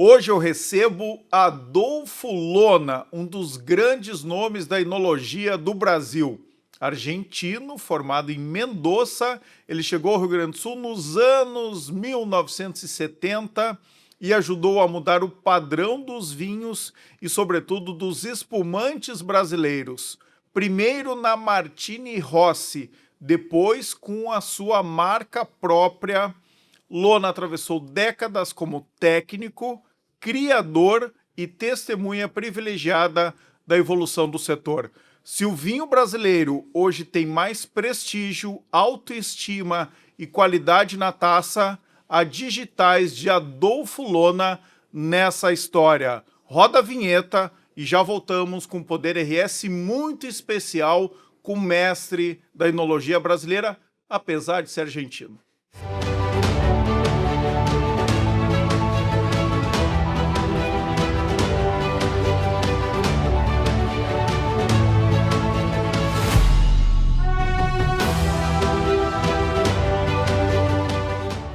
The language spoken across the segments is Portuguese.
Hoje eu recebo Adolfo Lona, um dos grandes nomes da enologia do Brasil. Argentino, formado em Mendoza, ele chegou ao Rio Grande do Sul nos anos 1970 e ajudou a mudar o padrão dos vinhos e, sobretudo, dos espumantes brasileiros. Primeiro na Martini Rossi, depois com a sua marca própria. Lona atravessou décadas como técnico, criador e testemunha privilegiada da evolução do setor. Se o vinho brasileiro hoje tem mais prestígio, autoestima e qualidade na taça, há digitais de Adolfo Lona nessa história. Roda a vinheta e já voltamos com um Poder RS muito especial com o mestre da enologia brasileira, apesar de ser argentino.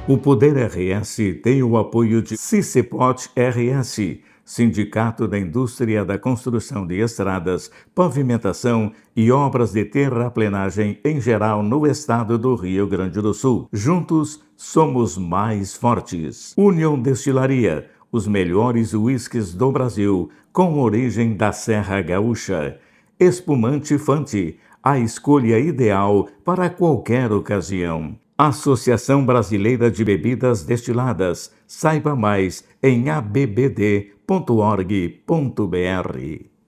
O Poder RS tem o apoio de CICEPOT RS, Sindicato da Indústria da Construção de Estradas, Pavimentação e Obras de Terraplenagem em geral no estado do Rio Grande do Sul. Juntos, somos mais fortes. União Destilaria, os melhores uísques do Brasil, com origem da Serra Gaúcha. Espumante Fante, a escolha ideal para qualquer ocasião. Associação Brasileira de Bebidas Destiladas. Saiba mais em abbd.org.br.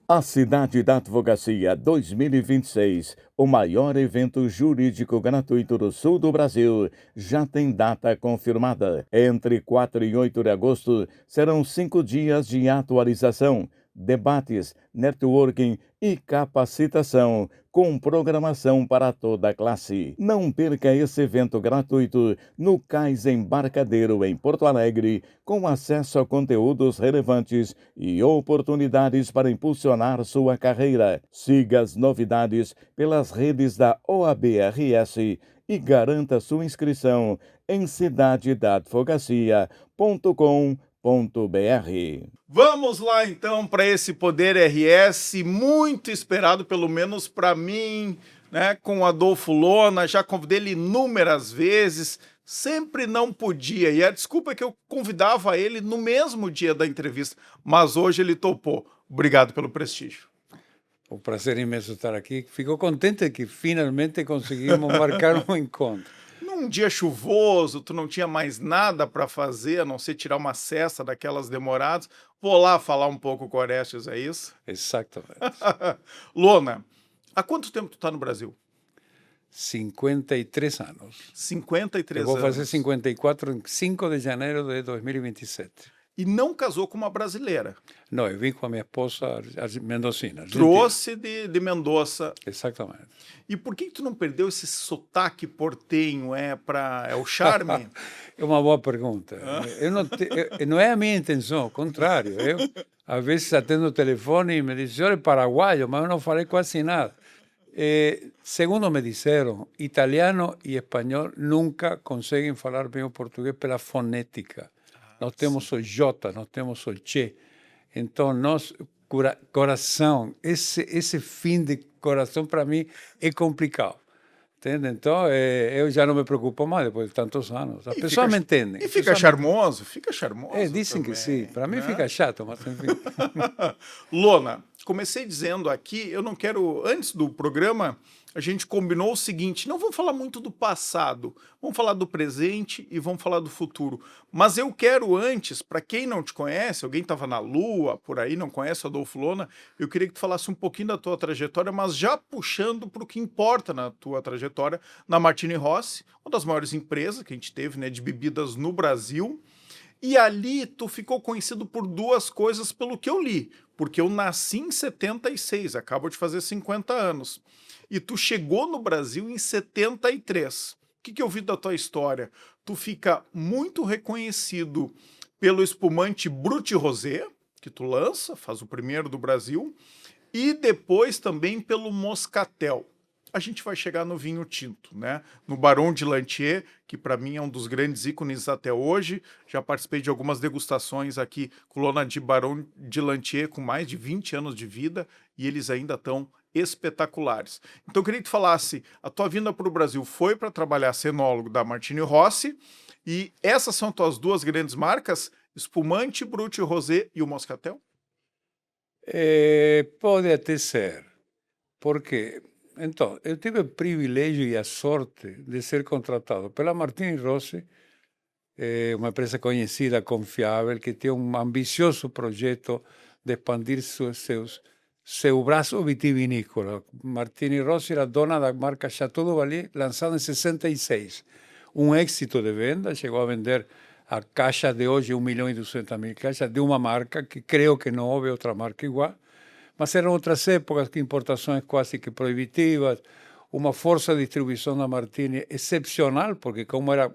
A Cidade da Advocacia 2026, o maior evento jurídico gratuito do sul do Brasil, já tem data confirmada. Entre 4 e 8 de agosto serão 5 dias de atualização, debates, networking e capacitação, com programação para toda a classe. Não perca esse evento gratuito no Cais Embarcadero, em Porto Alegre, com acesso a conteúdos relevantes e oportunidades para impulsionar sua carreira. Siga as novidades pelas redes da OAB-RS e garanta sua inscrição em cidadedadvocacia.com.br. Vamos lá então para esse Poder RS muito esperado, pelo menos para mim, né, com o Adolfo Lona. Já convidei ele inúmeras vezes, sempre não podia, e a desculpa é que eu convidava ele no mesmo dia da entrevista, mas hoje ele topou. Obrigado pelo prestígio. O prazer é imenso estar aqui. Fico contente que finalmente conseguimos marcar um encontro. Num dia chuvoso, tu não tinha mais nada para fazer, a não ser tirar uma cesta daquelas demoradas. Vou lá falar um pouco com o Orestes, é isso? Exatamente. Lona, há quanto tempo tu tá no Brasil? 53 anos. 53 Eu vou anos. fazer 54 em 5 de janeiro de 2027. E não casou com uma brasileira. Não, eu vim com a minha esposa mendocina. Trouxe de Mendoza. Exatamente. E por que tu não perdeu esse sotaque portenho? É o charme? É uma boa pergunta. Não é a minha intenção, ao contrário. Eu, às vezes, atendo o telefone e me dizem, senhor é paraguaio, mas eu não falei quase nada. Segundo me disseram, italiano e espanhol nunca conseguem falar bem o português pela fonética. Nós temos o J, nós temos o Che. Então, coração, esse fim de coração, para mim, é complicado. Entende? Então, eu já não me preocupo mais depois de tantos anos. As pessoas me entendem. E fica charmoso? Fica charmoso. Dizem também, que sim. Para mim né? fica chato, mas enfim. Lona, comecei dizendo aqui, eu não quero, antes do programa, a gente combinou o seguinte, não vamos falar muito do passado, vamos falar do presente e vamos falar do futuro. Mas eu quero antes, para quem não te conhece, alguém estava na Lua, por aí, não conhece o Adolfo Lona, eu queria que tu falasse um pouquinho da tua trajetória, mas já puxando para o que importa na tua trajetória, na Martini Rossi, uma das maiores empresas que a gente teve, né, de bebidas no Brasil. E ali tu ficou conhecido por duas coisas pelo que eu li, porque eu nasci em 76, acabo de fazer 50 anos. E tu chegou no Brasil em 73. O que eu vi da tua história? Tu fica muito reconhecido pelo espumante Brut Rosé, que tu lança, faz o primeiro do Brasil, e depois também pelo Moscatel. a gente vai chegar no vinho tinto, né? No Baron de Lantier, que para mim é um dos grandes ícones até hoje. Já participei de algumas degustações aqui com lona de Baron de Lantier com mais de 20 anos de vida e eles ainda estão espetaculares. Então eu queria que tu falasse, a tua vinda para o Brasil foi para trabalhar cenólogo da Martini Rossi e essas são tuas duas grandes marcas, Espumante, Brut Rosé e o Moscatel? Pode até ser, porque então eu tive o privilégio e a sorte de ser contratado pela Martini Rossi, uma empresa conhecida, confiável, que tem um ambicioso projeto de expandir seu braço vitivinícola. Martini Rossi era dona da marca Chateau do Vallée, lançada em 66. Um êxito de venda, chegou a vender a caixa de hoje 1.200.000 caixas de uma marca, que creio que não houve outra marca igual, mas eram outras épocas, que importações quase que proibitivas, uma força de distribuição da Martini excepcional, porque como era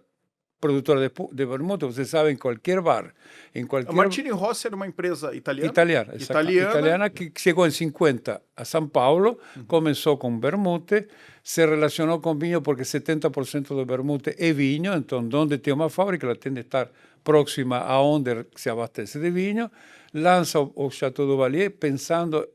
produtora de vermute, você sabe, em qualquer bar, em A qualquer... Martini Rossi era uma empresa italiana? Italiana que chegou em 50 a São Paulo, começou com vermute, se relacionou com vinho porque 70% do vermute é vinho, então onde tem uma fábrica, ela tem de estar próxima a onde se abastece de vinho, lança o Chateau do Vallée pensando,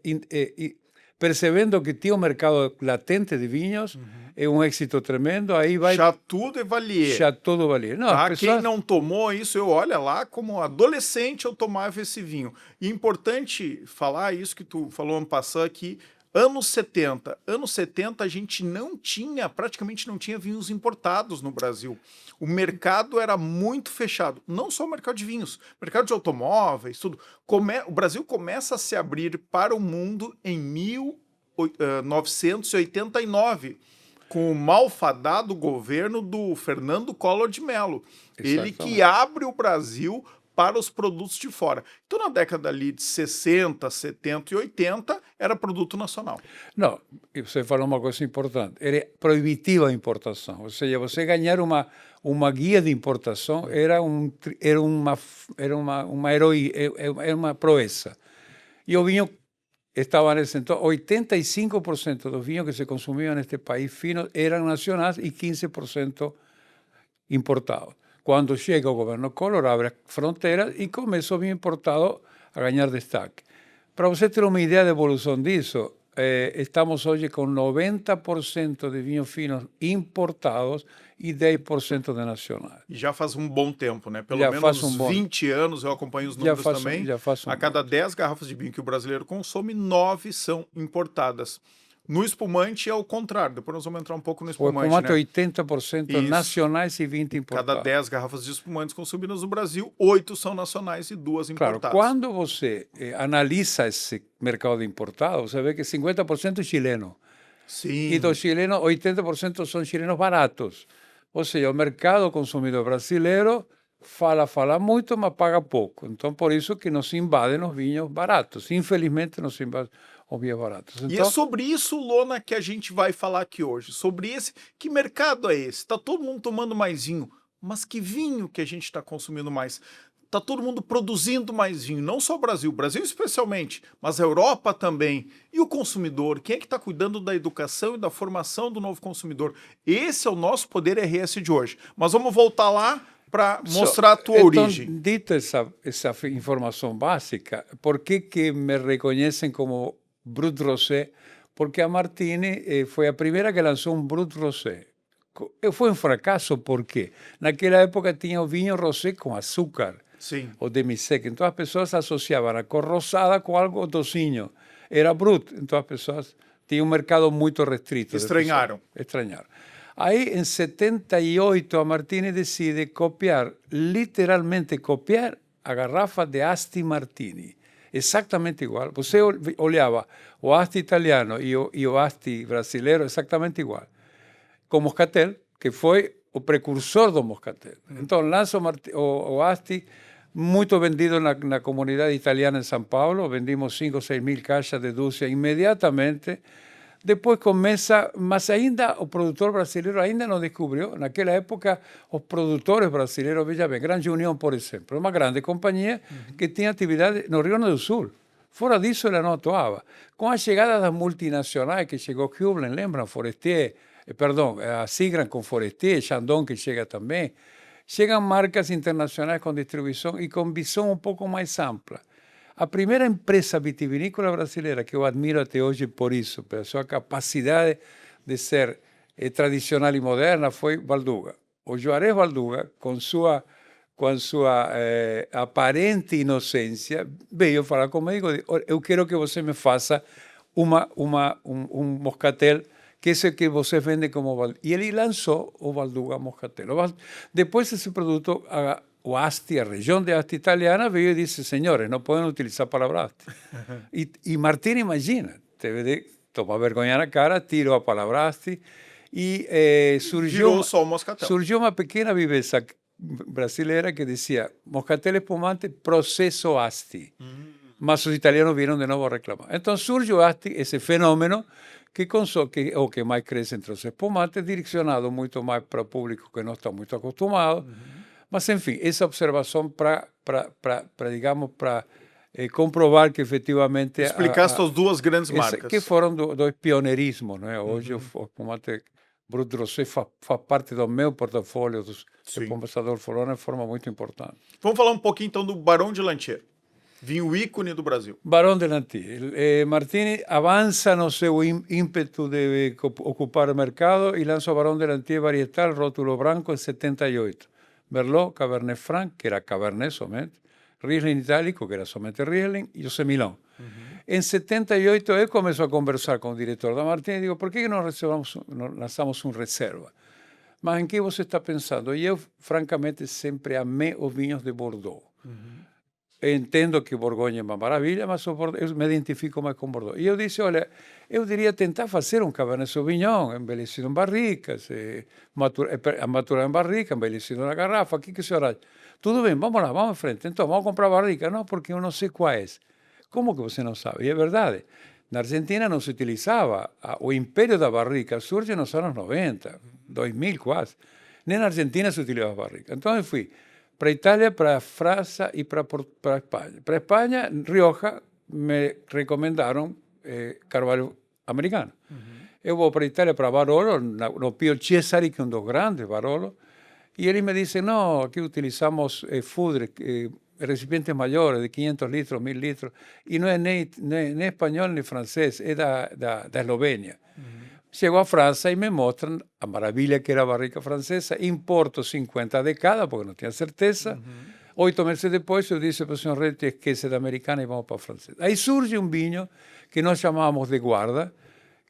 percebendo que tinha um mercado latente de vinhos, é um êxito tremendo, aí vai... Chateau de Vallée. Chateau do Vallée. Não, Tá? pessoas... Quem não tomou isso, eu olha lá, como adolescente eu tomava esse vinho. E é importante falar isso que tu falou ano passado aqui, anos 70. Anos 70 a gente praticamente não tinha vinhos importados no Brasil. O mercado era muito fechado. Não só o mercado de vinhos, mercado de automóveis, tudo. O Brasil começa a se abrir para o mundo em 1989. Com o malfadado governo do Fernando Collor de Mello. Ele que abre o Brasil para os produtos de fora. Então, na década ali de 60, 70 e 80, era produto nacional. Não, você falou uma coisa importante. Era proibitiva a importação. Ou seja, você ganhar uma guia de importação era uma proeza. E o vinho estava nesse então, 85% dos vinhos que se consumiam neste país fino eram nacionais e 15% importados. Quando chega o governo Collor, abre as fronteiras e começa o vinho importado a ganhar destaque. Para você ter uma ideia da evolução disso, estamos hoje com 90% de vinhos finos importados e 10% de nacionais. E já faz um bom tempo, né? Pelo Já menos faz 20 anos, eu acompanho os números também. A cada 10 garrafas de vinho que o brasileiro consome, 9 são importadas. No espumante é o contrário. Depois nós vamos entrar um pouco no espumante, né? 80% Isso. Nacionais e 20 importados. Cada 10 garrafas de espumantes consumidas no Brasil, 8 são nacionais e 2 importadas. Claro, quando você analisa esse mercado importado, você vê que 50% é chileno. Sim. E dos chilenos, 80% são chilenos baratos. Ou seja, o mercado consumidor brasileiro fala muito, mas paga pouco. Então, por isso que nos invadem os vinhos baratos. Infelizmente, nos invadem os vinhos baratos. Então, e é sobre isso, Lona, que a gente vai falar aqui hoje. Sobre esse, que mercado é esse? Está todo mundo tomando mais vinho, mas que vinho que a gente está consumindo mais? Está todo mundo produzindo mais vinho, não só o Brasil especialmente, mas a Europa também. E o consumidor, quem é que está cuidando da educação e da formação do novo consumidor? Esse é o nosso Poder RS de hoje. Mas vamos voltar lá para mostrar a tua origem. Então, dita essa informação básica, por que me reconhecem como Brut Rosé? Porque a Martini foi a primeira que lançou um Brut Rosé. Foi um fracasso porque naquela época tinha o vinho rosé com açúcar. Sim. O demi-sec. Então as pessoas associavam a cor rosada com algo docinho. Era Brut. Então as pessoas tinham um mercado muito restrito. Estranharam. Aí, em 78, a Martini decide copiar, literalmente copiar, a garrafa de Asti Martini. Exatamente igual. Você olhava o Asti italiano e o Asti brasileiro, exatamente igual. Com Moscatel, que foi o precursor do Moscatel. Então, lança o Asti, muito vendido na comunidade italiana em São Paulo. Vendimos 5 ou 6 mil caixas de dúzia imediatamente. Depois começa, mas ainda o produtor brasileiro ainda não descobriu. Naquela época, os produtores brasileiros, veja bem, Grande União, por exemplo, uma grande companhia que tinha atividade no Rio Grande do Sul. Fora disso, ela não atuava. Com a chegada das multinacionais, que chegou Hublen, lembram? Forestier, a Seagram com Forestier, Chandon que chega também, chegam marcas internacionais com distribuição e com visão um pouco mais ampla. A primeira empresa vitivinícola brasileira, que eu admiro até hoje por isso, pela sua capacidade de ser tradicional e moderna, foi Valduga. O Juarez Valduga, com sua aparente inocência, veio falar comigo, eu quero que você me faça moscatel que é o que você vende como Valduga. E ele lançou o Valduga Moscatel. Depois esse produto, o Asti, a região de Asti italiana, veio e disse, senhores, não podem utilizar a palavra Asti. E Martini, imagina, teve de tomar vergonha na cara, tirou a palavra Asti e Virou só o Moscatel. Surgiu uma pequena viveza brasileira que dizia Moscatel espumante processo Asti. Mas os italianos vieram de novo a reclamar. Então surge o Asti, esse fenômeno que o que mais cresce entre os espumantes, direcionado muito mais para o público que não está muito acostumado. Mas, enfim, essa observação para comprovar que efetivamente... Explicar essas duas grandes marcas. Que foram do pioneirismo, né? Hoje o espumante Brut Rosé faz parte do meu portfólio dos espumantes Adolfo-Lona de forma muito importante. Vamos falar um pouquinho então do Barão de Lantier, vinho ícone do Brasil. Barão de Lantier. Martini avança no seu ímpeto de ocupar o mercado e lança o Barão de Lantier varietal, rótulo branco, em 78. Merlot, Cabernet Franc, que era Cabernet somente, Riesling itálico, que era somente Riesling, e o Semillon. Em 78 eu começo a conversar com o diretor da Martini e digo, por que não lançamos reserva? Mas em que você está pensando? E eu, francamente, sempre amei os vinhos de Bordeaux. Entendo que Borgonha é uma maravilha, mas eu me identifico mais com Bordeaux. E eu disse, olha, eu diria tentar fazer um Cabernet Sauvignon envelhecido em barricas, maturar em barrica, envelhecido na garrafa, o que o senhor acha? Tudo bem, vamos lá, vamos em frente. Então, vamos comprar barrica? Não, porque eu não sei qual é. Como que você não sabe? E é verdade. Na Argentina não se utilizava. O império da barrica surge nos anos 90, 2000 quase. Nem na Argentina se utilizava barrica. Então eu fui para Itália, para França e para Espanha. Para Espanha, Rioja, me recomendaram Carvalho americano. Eu vou para Itália, para Barolo, no Pio Cesari, que é um dos grandes, Barolo, e ele me disse, não, aqui utilizamos food, recipientes maiores, de 500 litros, 1000 litros, e não é nem espanhol nem francês, é da Eslovênia. Chego a França e me mostram a maravilha que era a barrica francesa. Importo 50 de cada, porque não tinha certeza. 8 meses depois, eu disse para o senhor Reti, esquece da americana e vamos para a francesa. Aí surge um vinho que nós chamávamos de guarda,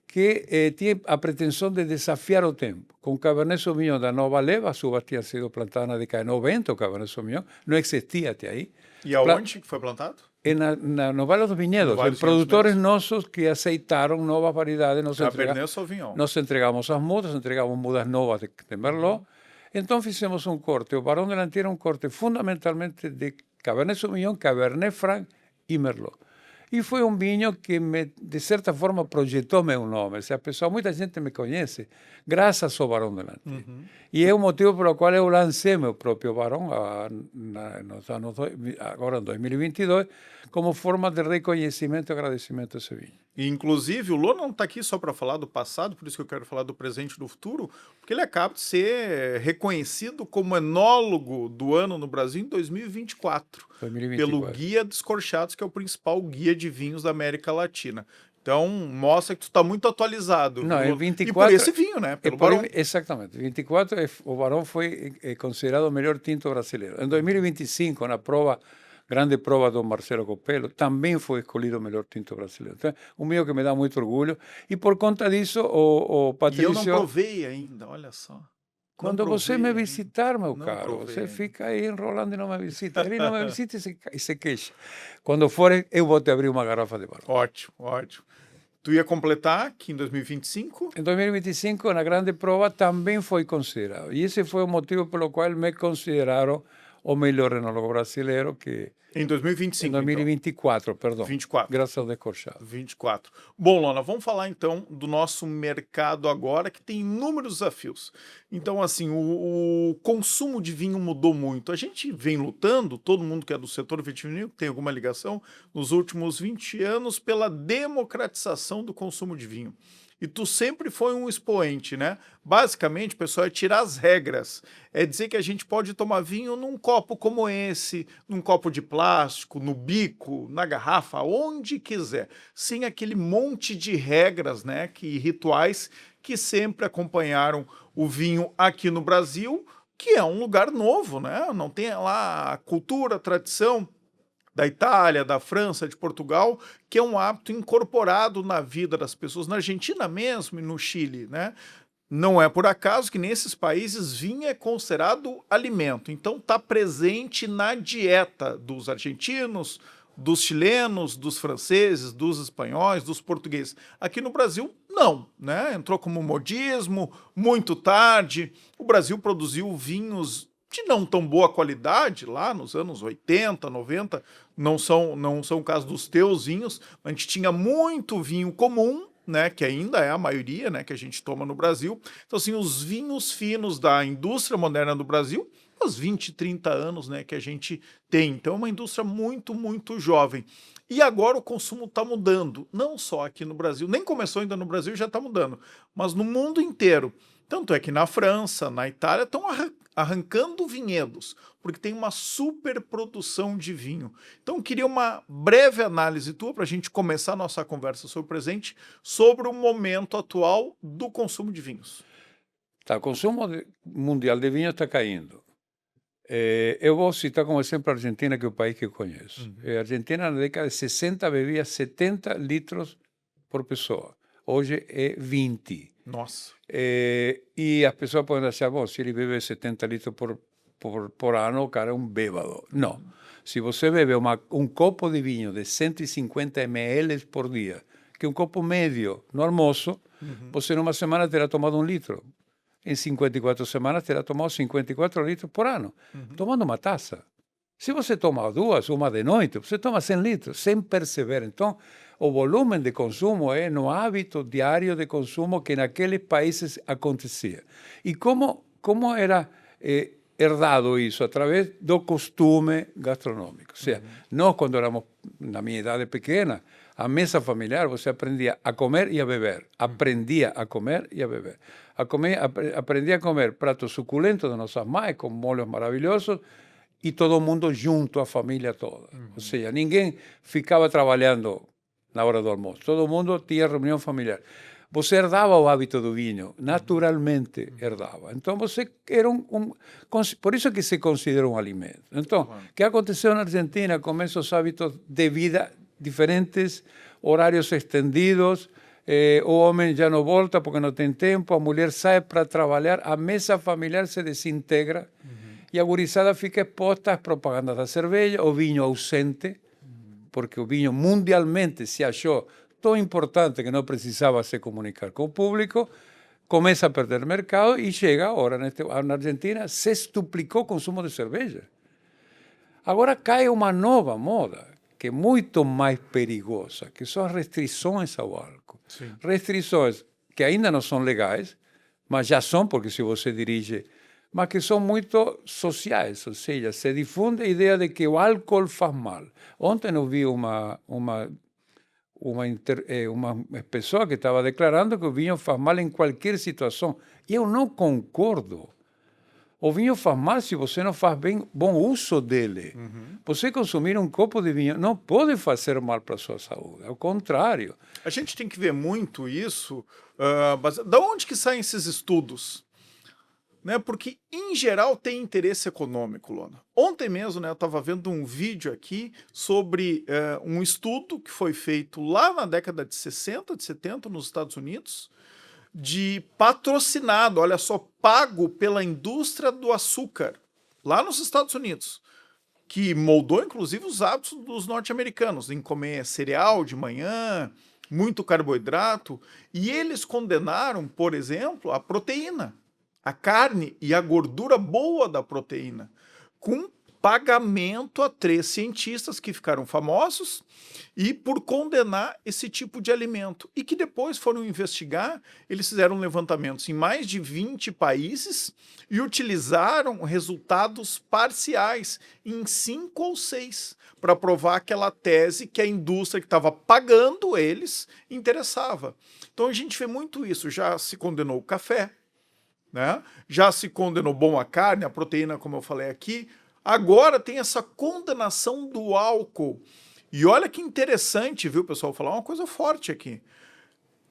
que tinha a pretensão de desafiar o tempo. Com Cabernet Sauvignon da Nova Leva, a uva tinha sido plantada na década de 90, o Cabernet Sauvignon, não existia até aí. E aonde que foi plantado? No Vale dos Vinhedos, produtores nossos que aceitaram novas variedades. Cabernet Sauvignon. Nós entregamos as mudas, entregamos mudas novas de Merlot. Então fizemos um corte. O Barão de Lantier era um corte fundamentalmente de Cabernet Sauvignon, Cabernet Franc e Merlot. E foi um vinho que, de certa forma, projetou meu nome. Muita gente me conhece graças ao Barão de Lantier. E é o motivo pelo qual eu lancei meu próprio Barão, agora em 2022, como forma de reconhecimento e agradecimento a esse vinho. E, inclusive, o Lona não está aqui só para falar do passado, por isso que eu quero falar do presente e do futuro, porque ele acaba de ser reconhecido como enólogo do ano no Brasil em 2024, pelo Guia Descorchados, que é o principal guia de vinhos da América Latina. Então, mostra que tu está muito atualizado. Não, em 24, e por esse vinho, né? Pelo Barão. Exatamente. Em 24, o Barão foi considerado o melhor tinto brasileiro. Em 2025, na grande prova do Marcelo Copello, também foi escolhido o melhor tinto brasileiro. Então, um vinho que me dá muito orgulho. E por conta disso, o Patrício... E eu não provei ainda, olha só. Quando você me visitar, meu caro, você fica aí enrolando e não me visita. Ele não me visita e se queixa. Quando for, eu vou te abrir uma garrafa de Barão. Ótimo, ótimo. Tu ia completar que em 2025? Em 2025, na grande prova, também foi considerado. E esse foi o motivo pelo qual me consideraram o melhor enólogo brasileiro, que Em 2025, em 2024, perdão. 24. Graças ao Descorchado. 24. Bom, Lona, vamos falar então do nosso mercado agora, que tem inúmeros desafios. Então, assim, o consumo de vinho mudou muito. A gente vem lutando, todo mundo que é do setor vitivinícola tem alguma ligação, nos últimos 20 anos, pela democratização do consumo de vinho. E tu sempre foi um expoente, né? Basicamente, pessoal, é tirar as regras. É dizer que a gente pode tomar vinho num copo como esse, num copo de plástico, no bico, na garrafa, onde quiser. Sem aquele monte de regras, né? Que rituais que sempre acompanharam o vinho aqui no Brasil, que é um lugar novo, né? Não tem lá a cultura, a tradição da Itália, da França, de Portugal, que é um hábito incorporado na vida das pessoas, na Argentina mesmo e no Chile, né? Não é por acaso que nesses países vinho é considerado alimento, então está presente na dieta dos argentinos, dos chilenos, dos franceses, dos espanhóis, dos portugueses. Aqui no Brasil, não, né? Entrou como modismo muito tarde. O Brasil produziu vinhos de não tão boa qualidade lá nos anos 80, 90, não são o caso dos teus vinhos, a gente tinha muito vinho comum, né, que ainda é a maioria, né, que a gente toma no Brasil. Então, assim, os vinhos finos da indústria moderna do Brasil, uns 20, 30 anos, né, que a gente tem. Então, é uma indústria muito, muito jovem. E agora o consumo está mudando, não só aqui no Brasil, nem começou ainda no Brasil, já está mudando, mas no mundo inteiro. Tanto é que na França, na Itália, estão arrancando vinhedos, porque tem uma superprodução de vinho. Então, eu queria uma breve análise tua para a gente começar a nossa conversa sobre o presente, sobre o momento atual do consumo de vinhos. Tá, o consumo mundial de vinho está caindo. Eu vou citar como exemplo a Argentina, que é o país que eu conheço. A Argentina, na década de 60, bebia 70 litros por pessoa. Hoje é 20. Nossa. E as pessoas podem achar, bom, se ele bebe 70 litros por ano, o cara é um bêbado. Não. Se você bebe um copo de vinho de 150 ml por dia, que é um copo médio no almoço, você numa semana terá tomado 1 litro. Em 54 semanas terá tomado 54 litros por ano, tomando uma taça. Se você toma duas, uma de noite, você toma 100 litros, sem perceber. Então, o volume de consumo é no hábito diário de consumo que naqueles países acontecia. E como era herdado isso? Através do costume gastronômico. Ou seja, nós, quando éramos, na minha idade pequena, a mesa familiar, você aprendia a comer e a beber. Aprendia a comer e a beber. Aprendia a comer pratos suculentos de nossas mães, com molhos maravilhosos, e todo mundo junto, a família toda. Ou seja, ninguém ficava trabalhando na hora do almoço. Todo mundo tinha reunião familiar. Você herdava o hábito do vinho, naturalmente herdava. Então, você era por isso que se considera um alimento. Então, o que aconteceu na Argentina com esses hábitos de vida diferentes, horários estendidos, o homem já não volta porque não tem tempo, a mulher sai para trabalhar, a mesa familiar se desintegra, e a gurizada fica exposta às propagandas da cerveja, o vinho ausente, porque o vinho mundialmente se achou tão importante que não precisava se comunicar com o público, começa a perder mercado e chega agora, na Argentina, sextuplicou o consumo de cerveja. Agora cai uma nova moda, que é muito mais perigosa, que são as restrições ao álcool. Sim. Restrições que ainda não são legais, mas já são, porque se você dirige, mas que são muito sociais, ou seja, se difunde a ideia de que o álcool faz mal. Ontem eu vi uma pessoa que estava declarando que o vinho faz mal em qualquer situação. E eu não concordo. O vinho faz mal se você não faz bom uso dele. Você consumir um copo de vinho não pode fazer mal para a sua saúde, ao contrário. A gente tem que ver muito isso. Da onde que saem esses estudos? Né? Porque, em geral, tem interesse econômico, Lona. Ontem mesmo, né, eu estava vendo um vídeo aqui sobre um estudo que foi feito lá na década de 60, de 70, nos Estados Unidos, de patrocinado, olha só, pago pela indústria do açúcar, lá nos Estados Unidos, que moldou, inclusive, os hábitos dos norte-americanos, em comer cereal de manhã, muito carboidrato, e eles condenaram, por exemplo, a proteína, a carne e a gordura boa da proteína, com pagamento a 3 cientistas que ficaram famosos e por condenar esse tipo de alimento. E que depois foram investigar, eles fizeram levantamentos em mais de 20 países e utilizaram resultados parciais em 5 ou 6 para provar aquela tese que a indústria que estava pagando eles interessava. Então a gente vê muito isso, já se condenou o café, né? Já se condenou bom a carne, a proteína, como eu falei aqui. Agora tem essa condenação do álcool. E olha que interessante, viu, pessoal? Vou falar uma coisa forte aqui.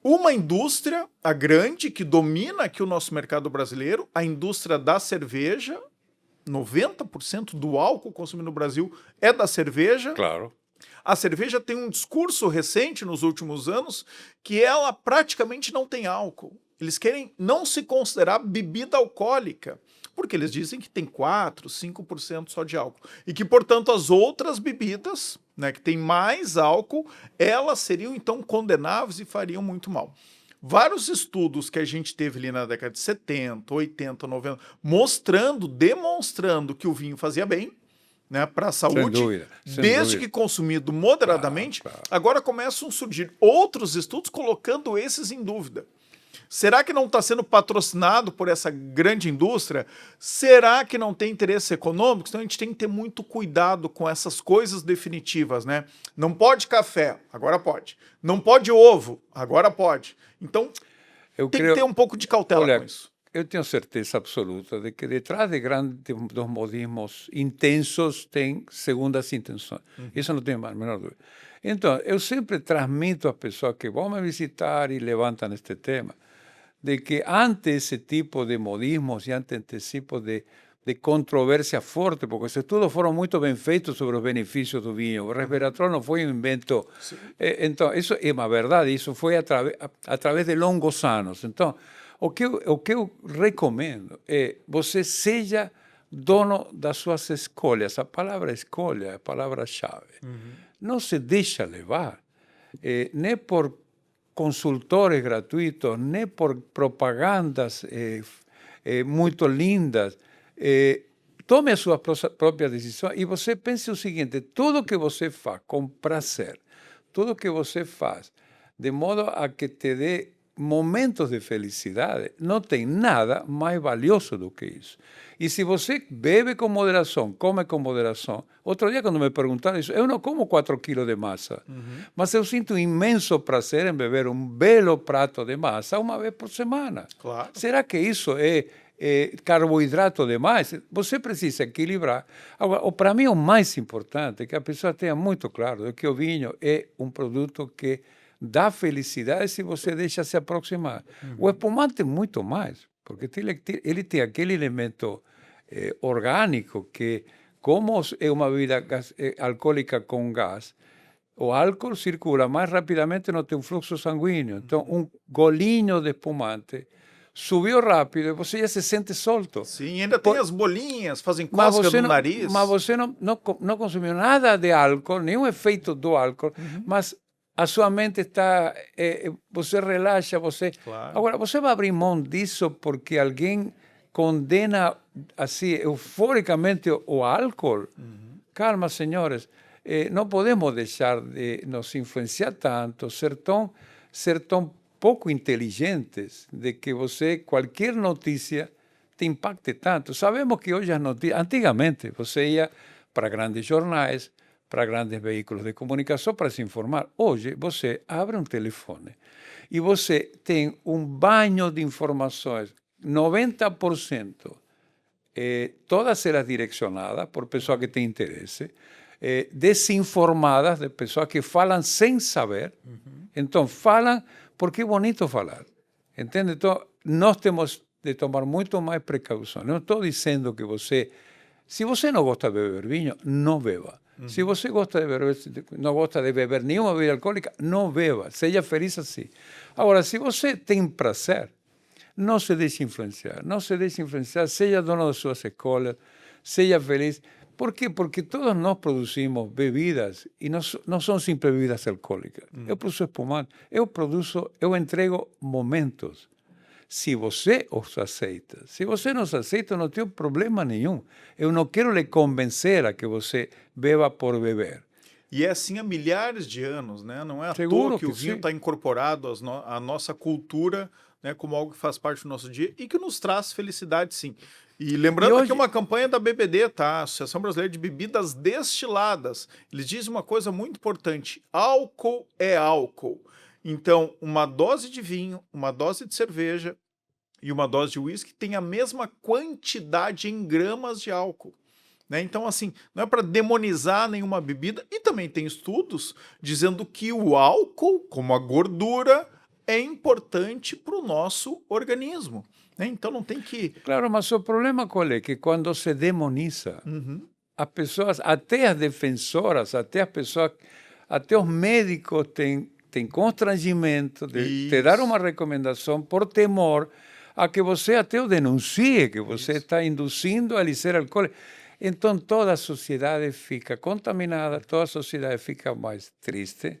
Uma indústria, a grande, que domina aqui o nosso mercado brasileiro, a indústria da cerveja, 90% do álcool consumido no Brasil é da cerveja. Claro. A cerveja tem um discurso recente nos últimos anos que ela praticamente não tem álcool. Eles querem não se considerar bebida alcoólica, porque eles dizem que tem 4, 5% só de álcool. E que, portanto, as outras bebidas, né, que tem mais álcool, elas seriam então condenáveis e fariam muito mal. Vários estudos que a gente teve ali na década de 70, 80, 90, demonstrando que o vinho fazia bem, né, para a saúde, desde que consumido moderadamente. Agora começam a surgir outros estudos colocando esses em dúvida. Será que não está sendo patrocinado por essa grande indústria? Será que não tem interesses econômicos? Então a gente tem que ter muito cuidado com essas coisas definitivas, né? Não pode café, agora pode. Não pode ovo, agora pode. Então tem que ter um pouco de cautela com isso. Eu tenho certeza absoluta de que detrás dos modismos intensos tem segundas intenções. Isso não tenho a menor dúvida. Então, eu sempre transmito às pessoas que vão me visitar e levantam este tema, de que ante esse tipo de modismos e ante esse tipo de controvérsia forte, porque os estudos foram muito bem feitos sobre os benefícios do vinho. O resveratrol não foi um invento. Então, isso é uma verdade, isso foi através de longos anos. Então, o que eu recomendo é você seja dono das suas escolhas. A palavra escolha é a palavra-chave. Não se deixa levar, nem por consultores gratuitos, nem por propagandas muito lindas. Tome as suas próprias decisões e você pense o seguinte: tudo que você faz com prazer, tudo que você faz de modo a que te dê momentos de felicidade, não tem nada mais valioso do que isso. E se você bebe com moderação, come com moderação. Outro dia, quando me perguntaram isso, eu não como 4 quilos de massa, mas eu sinto imenso prazer em beber um belo prato de massa uma vez por semana. Claro. Será que isso é carboidrato demais? Você precisa equilibrar. Agora, para mim, o mais importante é que a pessoa tenha muito claro que o vinho é um produto que dá felicidade se você deixa se aproximar. O espumante muito mais, porque ele tem aquele elemento orgânico que, como é uma bebida alcoólica com gás, o álcool circula mais rapidamente no teu fluxo sanguíneo. Então, um golinho de espumante subiu rápido e você já se sente solto. Sim, ainda tem as bolinhas, fazem cócega no nariz. Mas você não consumiu nada de álcool, nenhum efeito do álcool, mas a sua mente está, você relaxa, você... Claro. Agora, você vai abrir mão disso porque alguém condena assim, euforicamente o álcool? Calma, senhores, não podemos deixar de nos influenciar tanto, ser tão pouco inteligentes de que qualquer notícia te impacte tanto. Sabemos que hoje as notícias... Antigamente, você ia para grandes jornais, para grandes veículos de comunicação para se informar. Hoje, você abre um telefone e você tem um banho de informações, 90%, todas elas direcionadas por pessoas que têm interesse, desinformadas, de pessoas que falam sem saber. Então, falam porque é bonito falar. Entende? Então, nós temos de tomar muito mais precaução. Não estou dizendo que se você não gosta de beber vinho, não beba. Se você não gosta de beber nenhuma bebida alcoólica, não beba. Seja feliz assim. Agora, se você tem prazer, não se deixe influenciar. Não se deixe influenciar. Seja dono das suas escolhas. Seja feliz. Por quê? Porque todos nós produzimos bebidas e não são simples bebidas alcoólicas. Eu produzo espumante. Eu entrego momentos. se você os aceita. Se você não os aceita, não tem problema nenhum. Eu não quero lhe convencer a que você beba por beber. E é assim há milhares de anos, né? Não é à Seguro toa que o que vinho sim. está incorporado à nossa cultura, né, como algo que faz parte do nosso dia e que nos traz felicidade, sim. E lembrando E hoje- aqui uma campanha da BBD, tá? Associação Brasileira de Bebidas Destiladas. Eles dizem uma coisa muito importante: álcool é álcool. Então, uma dose de vinho, uma dose de cerveja e uma dose de uísque tem a mesma quantidade em gramas de álcool. Né? Então, assim, não é para demonizar nenhuma bebida. E também tem estudos dizendo que o álcool, como a gordura, é importante para o nosso organismo. Né? Então, não tem que... Claro, mas o problema qual é? Que quando se demoniza, as pessoas, até as defensoras, até os médicos têm constrangimento de te dar uma recomendação por temor a que você até o denuncie, que você está induzindo a ele ser alcoólico. Então toda a sociedade fica contaminada, toda a sociedade fica mais triste,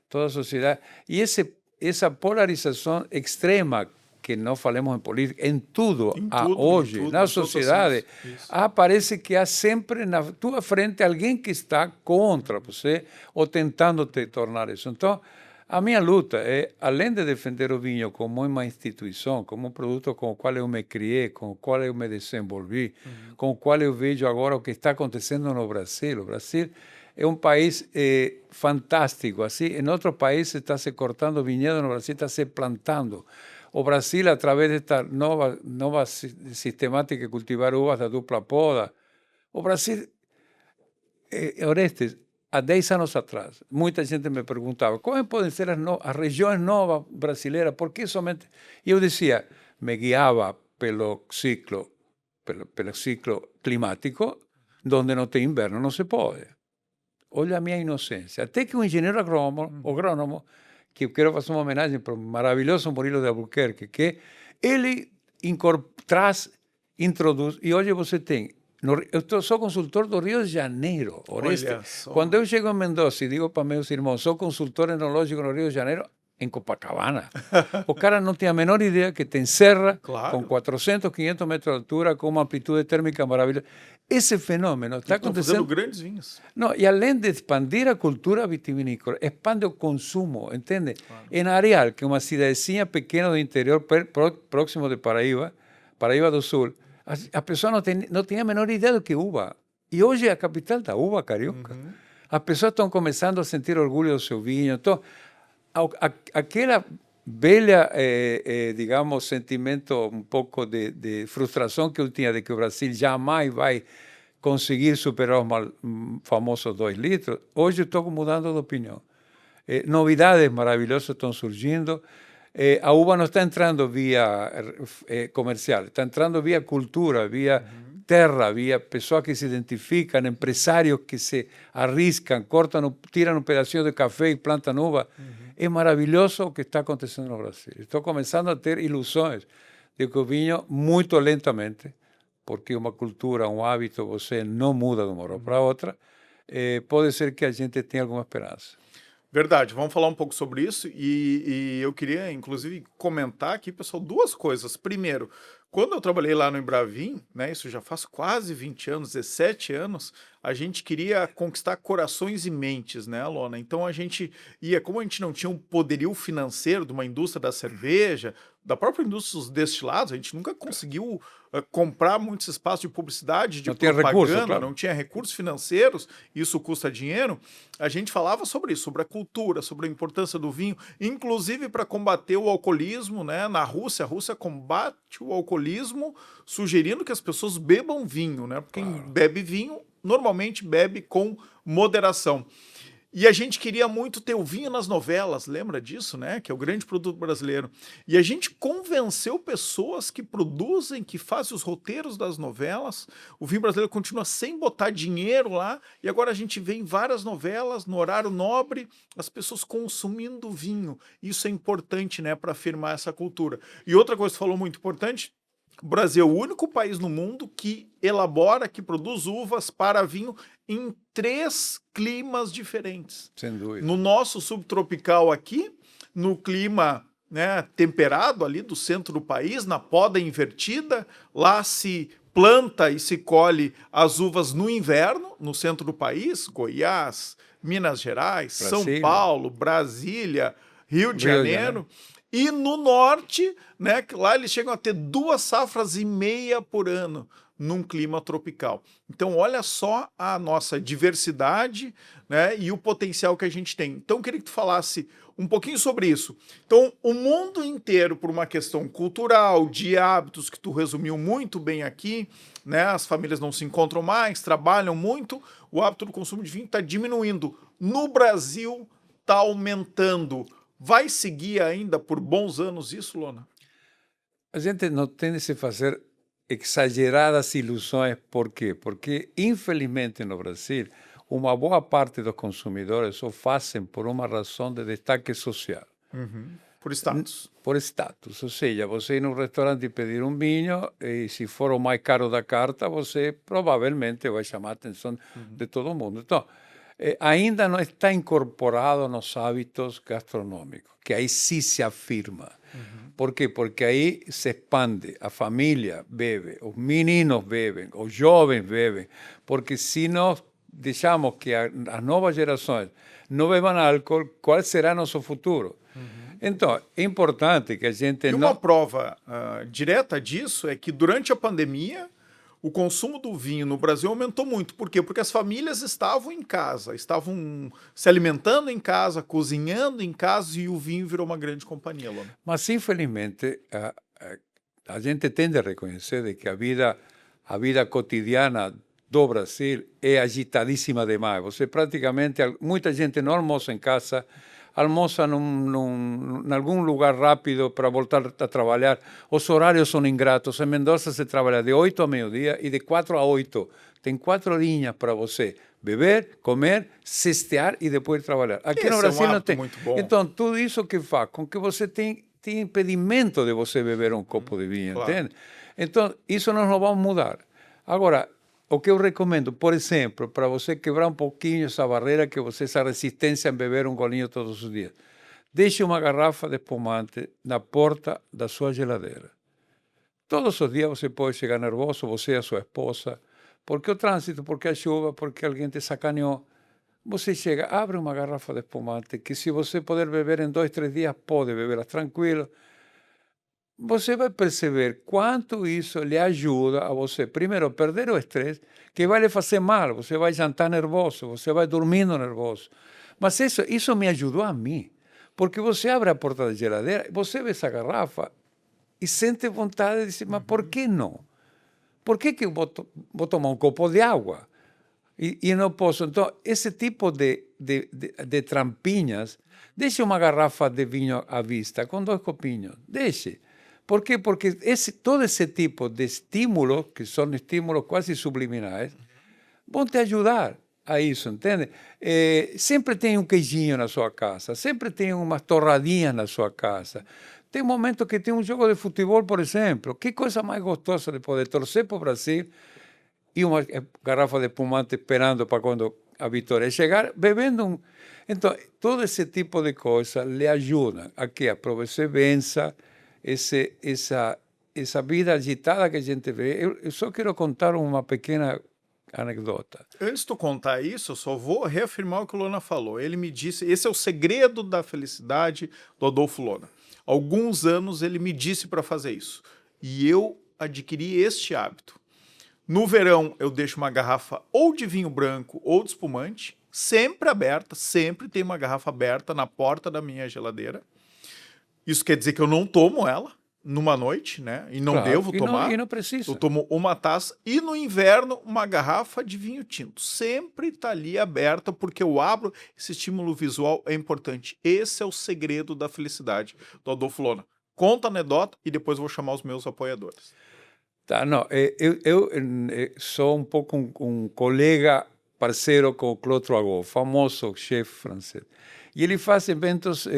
toda a sociedade... E essa polarização extrema, que não falemos em política, em tudo, hoje, tudo, na em todos os sociedade, assuntos. Isso. parece que há sempre na tua frente alguém que está contra você ou tentando te tornar isso. Então, a minha luta é, além de defender o vinho como uma instituição, como um produto com o qual eu me criei, com o qual eu me desenvolvi, com o qual eu vejo agora o que está acontecendo no Brasil. O Brasil é um país fantástico. Assim, em outros países está se cortando vinhedo, no Brasil está se plantando. O Brasil, através desta nova sistemática de cultivar uvas da dupla poda, o Brasil, Orestes, há 10 anos atrás, muita gente me perguntava como podem ser as regiões novas brasileiras, por que somente... E eu dizia, me guiava pelo ciclo climático, onde não tem inverno, não se pode. Olha a minha inocência. Até que um engenheiro agrônomo, que eu quero fazer uma homenagem para o maravilhoso Murilo de Albuquerque, que ele introduz, e hoje você tem... Eu sou consultor do Rio de Janeiro, Orestes. Quando eu chego em Mendoza e digo para meus irmãos, sou consultor enológico no Rio de Janeiro, em Copacabana. O cara não tem a menor ideia que tem serra, com 400, 500 metros de altura, com uma amplitude térmica maravilhosa. Esse fenômeno está acontecendo... fazendo grandes vinhos. Não, e além de expandir a cultura vitivinícola, expande o consumo, entende? Em Areal, que é uma cidadezinha pequena do interior, próximo de Paraíba do Sul, a pessoa não tinha a menor ideia do que uva. E hoje é a capital da uva carioca. As pessoas estão começando a sentir orgulho do seu vinho. Então, aquela velha, digamos, sentimento um pouco de frustração que eu tinha de que o Brasil jamais vai conseguir superar os famosos 2 litros, hoje estou mudando de opinião. Novidades maravilhosas estão surgindo. A uva não está entrando via comercial, está entrando via cultura, via terra, via pessoas que se identificam, empresários que se arriscam, tiram um pedacinho de café e plantam uva. É maravilhoso o que está acontecendo no Brasil. Estou começando a ter ilusões de que o vinho, muito lentamente, porque uma cultura, um hábito, você não muda de uma hora para outra, pode ser que a gente tenha alguma esperança. Verdade, vamos falar um pouco sobre isso e eu queria, inclusive, comentar aqui, pessoal, 2 coisas. Primeiro, quando eu trabalhei lá no Embravin, né, isso já faz quase 20 anos, 17 anos, a gente queria conquistar corações e mentes, né, Alona? Então a gente ia, como a gente não tinha um poderio financeiro de uma indústria da cerveja, da própria indústria dos destilados, a gente nunca conseguiu comprar muitos espaços de publicidade, de propaganda, não tinha recursos financeiros, isso custa dinheiro. A gente falava sobre isso, sobre a cultura, sobre a importância do vinho, inclusive para combater o alcoolismo, né? Na Rússia, a Rússia combate o alcoolismo sugerindo que as pessoas bebam vinho, né? Porque quem bebe vinho normalmente bebe com moderação. E a gente queria muito ter o vinho nas novelas, lembra disso, né? Que é o grande produto brasileiro. E a gente convenceu pessoas que produzem, que fazem os roteiros das novelas. O vinho brasileiro continua sem botar dinheiro lá. E agora a gente vê em várias novelas, no horário nobre, as pessoas consumindo vinho. Isso é importante, né? Para afirmar essa cultura. E outra coisa que você falou muito importante, o Brasil é o único país no mundo que elabora, que produz uvas para vinho em 3 climas diferentes. Sem dúvida. No nosso subtropical aqui, no clima né, temperado ali do centro do país, na poda invertida. Lá se planta e se colhe as uvas no inverno, no centro do país, Goiás, Minas Gerais, São Brasília. Paulo, Brasília, Rio de Rio de Janeiro. Janeiro. E no norte, né, que lá eles chegam a ter 2,5 safras por ano num clima tropical. Então, olha só a nossa diversidade, né, e o potencial que a gente tem. Então, eu queria que tu falasse um pouquinho sobre isso. Então, o mundo inteiro, por uma questão cultural, de hábitos, que tu resumiu muito bem aqui, né, as famílias não se encontram mais, trabalham muito, o hábito do consumo de vinho está diminuindo. No Brasil, está aumentando. Vai seguir ainda por bons anos isso, Lona? A gente não tem de se fazer exageradas ilusões. Por quê? Porque, infelizmente, no Brasil, uma boa parte dos consumidores o fazem por uma razão de destaque social. Por status. Por status. Ou seja, você ir num restaurante e pedir um vinho, e se for o mais caro da carta, você provavelmente vai chamar a atenção de todo mundo. Então, ainda não está incorporado nos hábitos gastronômicos, que aí sim se afirma. Por quê? Porque aí se expande, a família bebe, os meninos bebem, os jovens bebem, porque se nós deixamos que as novas gerações não bebam álcool, qual será nosso futuro? Então, é importante que a gente E uma prova direta disso é que durante a pandemia o consumo do vinho no Brasil aumentou muito. Por quê? Porque as famílias estavam em casa, estavam se alimentando em casa, cozinhando em casa, e o vinho virou uma grande companhia, Lona. Mas, infelizmente, a gente tem de reconhecer de que a vida cotidiana do Brasil é agitadíssima demais. Você praticamente, muita gente não almoça em casa, almoça em algum lugar rápido para voltar a trabalhar. Os horários são ingratos. Em Mendoza se trabalha de 8 a meio-dia e de 4 a 8. Tem 4 horinhas para você beber, comer, cestear e depois trabalhar. Aqui Esse no é um Brasil não hábito tem. muito bom. Então, tudo isso que faz com que você tem impedimento de você beber um copo de vinho, claro. entende? Então, isso nós não vamos mudar. Agora, o que eu recomendo, por exemplo, para você quebrar um pouquinho essa barreira, essa resistência em beber um golinho todos os dias, deixe uma garrafa de espumante na porta da sua geladeira. Todos os dias você pode chegar nervoso, você e a sua esposa, porque o trânsito, porque a chuva, porque alguém te sacaneou. Você chega, abre uma garrafa de espumante, que se você puder beber em 2, 3 dias, pode beber tranquilo. Você vai perceber quanto isso lhe ajuda a você, primeiro, perder o estresse, que vai lhe fazer mal. Você vai jantar nervoso, você vai dormindo nervoso. Mas isso me ajudou a mim, porque você abre a porta da geladeira, você vê essa garrafa e sente vontade de dizer, mas por que não? Por que eu vou tomar um copo de água? E não posso. Então, esse tipo de trampinhas, deixe uma garrafa de vinho à vista, com 2 copinhos, deixe. Por quê? Porque todo esse tipo de estímulos, que são estímulos quase subliminais, vão te ajudar a isso, entende? Sempre tem um queijinho na sua casa, sempre tem umas torradinhas na sua casa. Tem momentos que tem um jogo de futebol, por exemplo. Que coisa mais gostosa de poder torcer para o Brasil e uma garrafa de espumante esperando para quando a vitória chegar, bebendo Então, todo esse tipo de coisas lhe ajudam a que você vença essa vida agitada que a gente vê. Eu só quero contar uma pequena anedota. Antes de tu contar isso, eu só vou reafirmar o que o Lona falou. Ele me disse, esse é o segredo da felicidade do Adolfo Lona. Há alguns anos ele me disse para fazer isso. E eu adquiri este hábito. No verão eu deixo uma garrafa ou de vinho branco ou de espumante, sempre aberta, sempre tem uma garrafa aberta na porta da minha geladeira. Isso quer dizer que eu não tomo ela numa noite, né? E não Claro, devo tomar. E não precisa. Eu tomo uma taça e no inverno uma garrafa de vinho tinto. Sempre está ali aberta porque eu abro. Esse estímulo visual é importante. Esse é o segredo da felicidade do Adolfo Lona. Conta a anedota e depois eu vou chamar os meus apoiadores. Tá, não, eu sou um pouco um colega parceiro com o Claude Troagot, famoso chefe francês. E ele faz eventos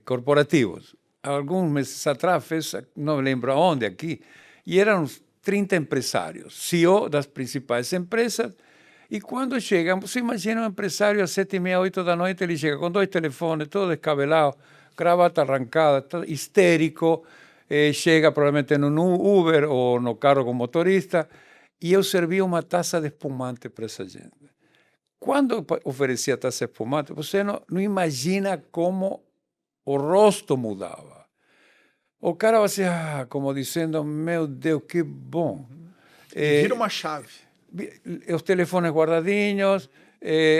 corporativos. Alguns meses atrás fez, não lembro aonde, aqui, e eram uns 30 empresários, CEO das principais empresas. E quando chegam, você imagina um empresário às 7h30, 8 da noite, ele chega com 2 telefones, todo descabelado, gravata arrancada, tá histérico, chega provavelmente no Uber ou no carro com motorista, e eu servia uma taça de espumante para essa gente. Quando eu oferecia taça de espumante, você não imagina como o rosto mudava. O cara vai assim, como dizendo, meu Deus, que bom. Vira uma chave. Os telefones guardadinhos,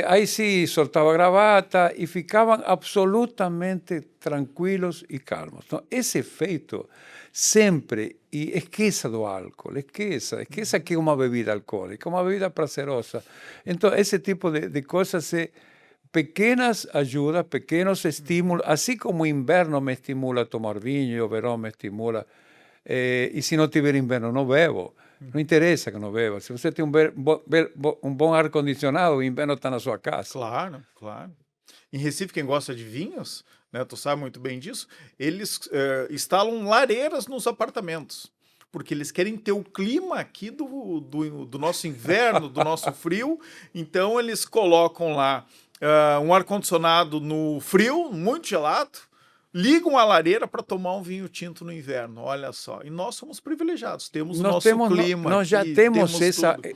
aí sim soltava a gravata e ficavam absolutamente tranquilos e calmos. Então, esse efeito sempre, e esqueça do álcool, esqueça que é uma bebida alcoólica, uma bebida prazerosa. Então, esse tipo de coisas pequenas ajudas, pequenos estímulos, assim como o inverno me estimula a tomar vinho, e o verão me estimula, e se não tiver inverno, não bebo. Não interessa que não beba. Se você tem um bom ar-condicionado, o inverno está na sua casa. Claro, claro. Em Recife, quem gosta de vinhos, né, tu sabe muito bem disso, eles instalam lareiras nos apartamentos, porque eles querem ter o clima aqui do nosso inverno, do nosso frio, então eles colocam lá um ar-condicionado no frio, muito gelado, ligam a lareira para tomar um vinho tinto no inverno, olha só. E nós somos privilegiados, temos o nosso clima. Nós já aqui, temos tudo.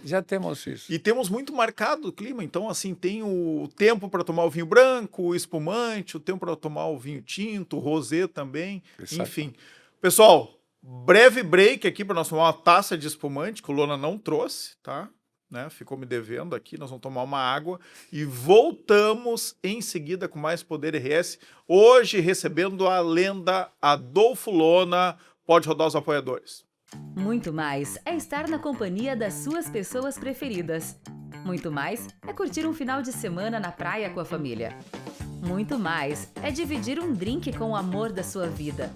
já temos isso. E temos muito marcado o clima, então assim, tem o tempo para tomar o vinho branco, o espumante, o tempo para tomar o vinho tinto, o rosé também, Exato. enfim. Pessoal, breve break aqui para nós tomar uma taça de espumante, que o Lona não trouxe, tá? Né? Ficou me devendo aqui, nós vamos tomar uma água e voltamos em seguida com mais Poder RS, hoje recebendo a lenda Adolfo Lona. Pode rodar os apoiadores. Muito mais é estar na companhia das suas pessoas preferidas. Muito mais é curtir um final de semana na praia com a família. Muito mais é dividir um drink com o amor da sua vida.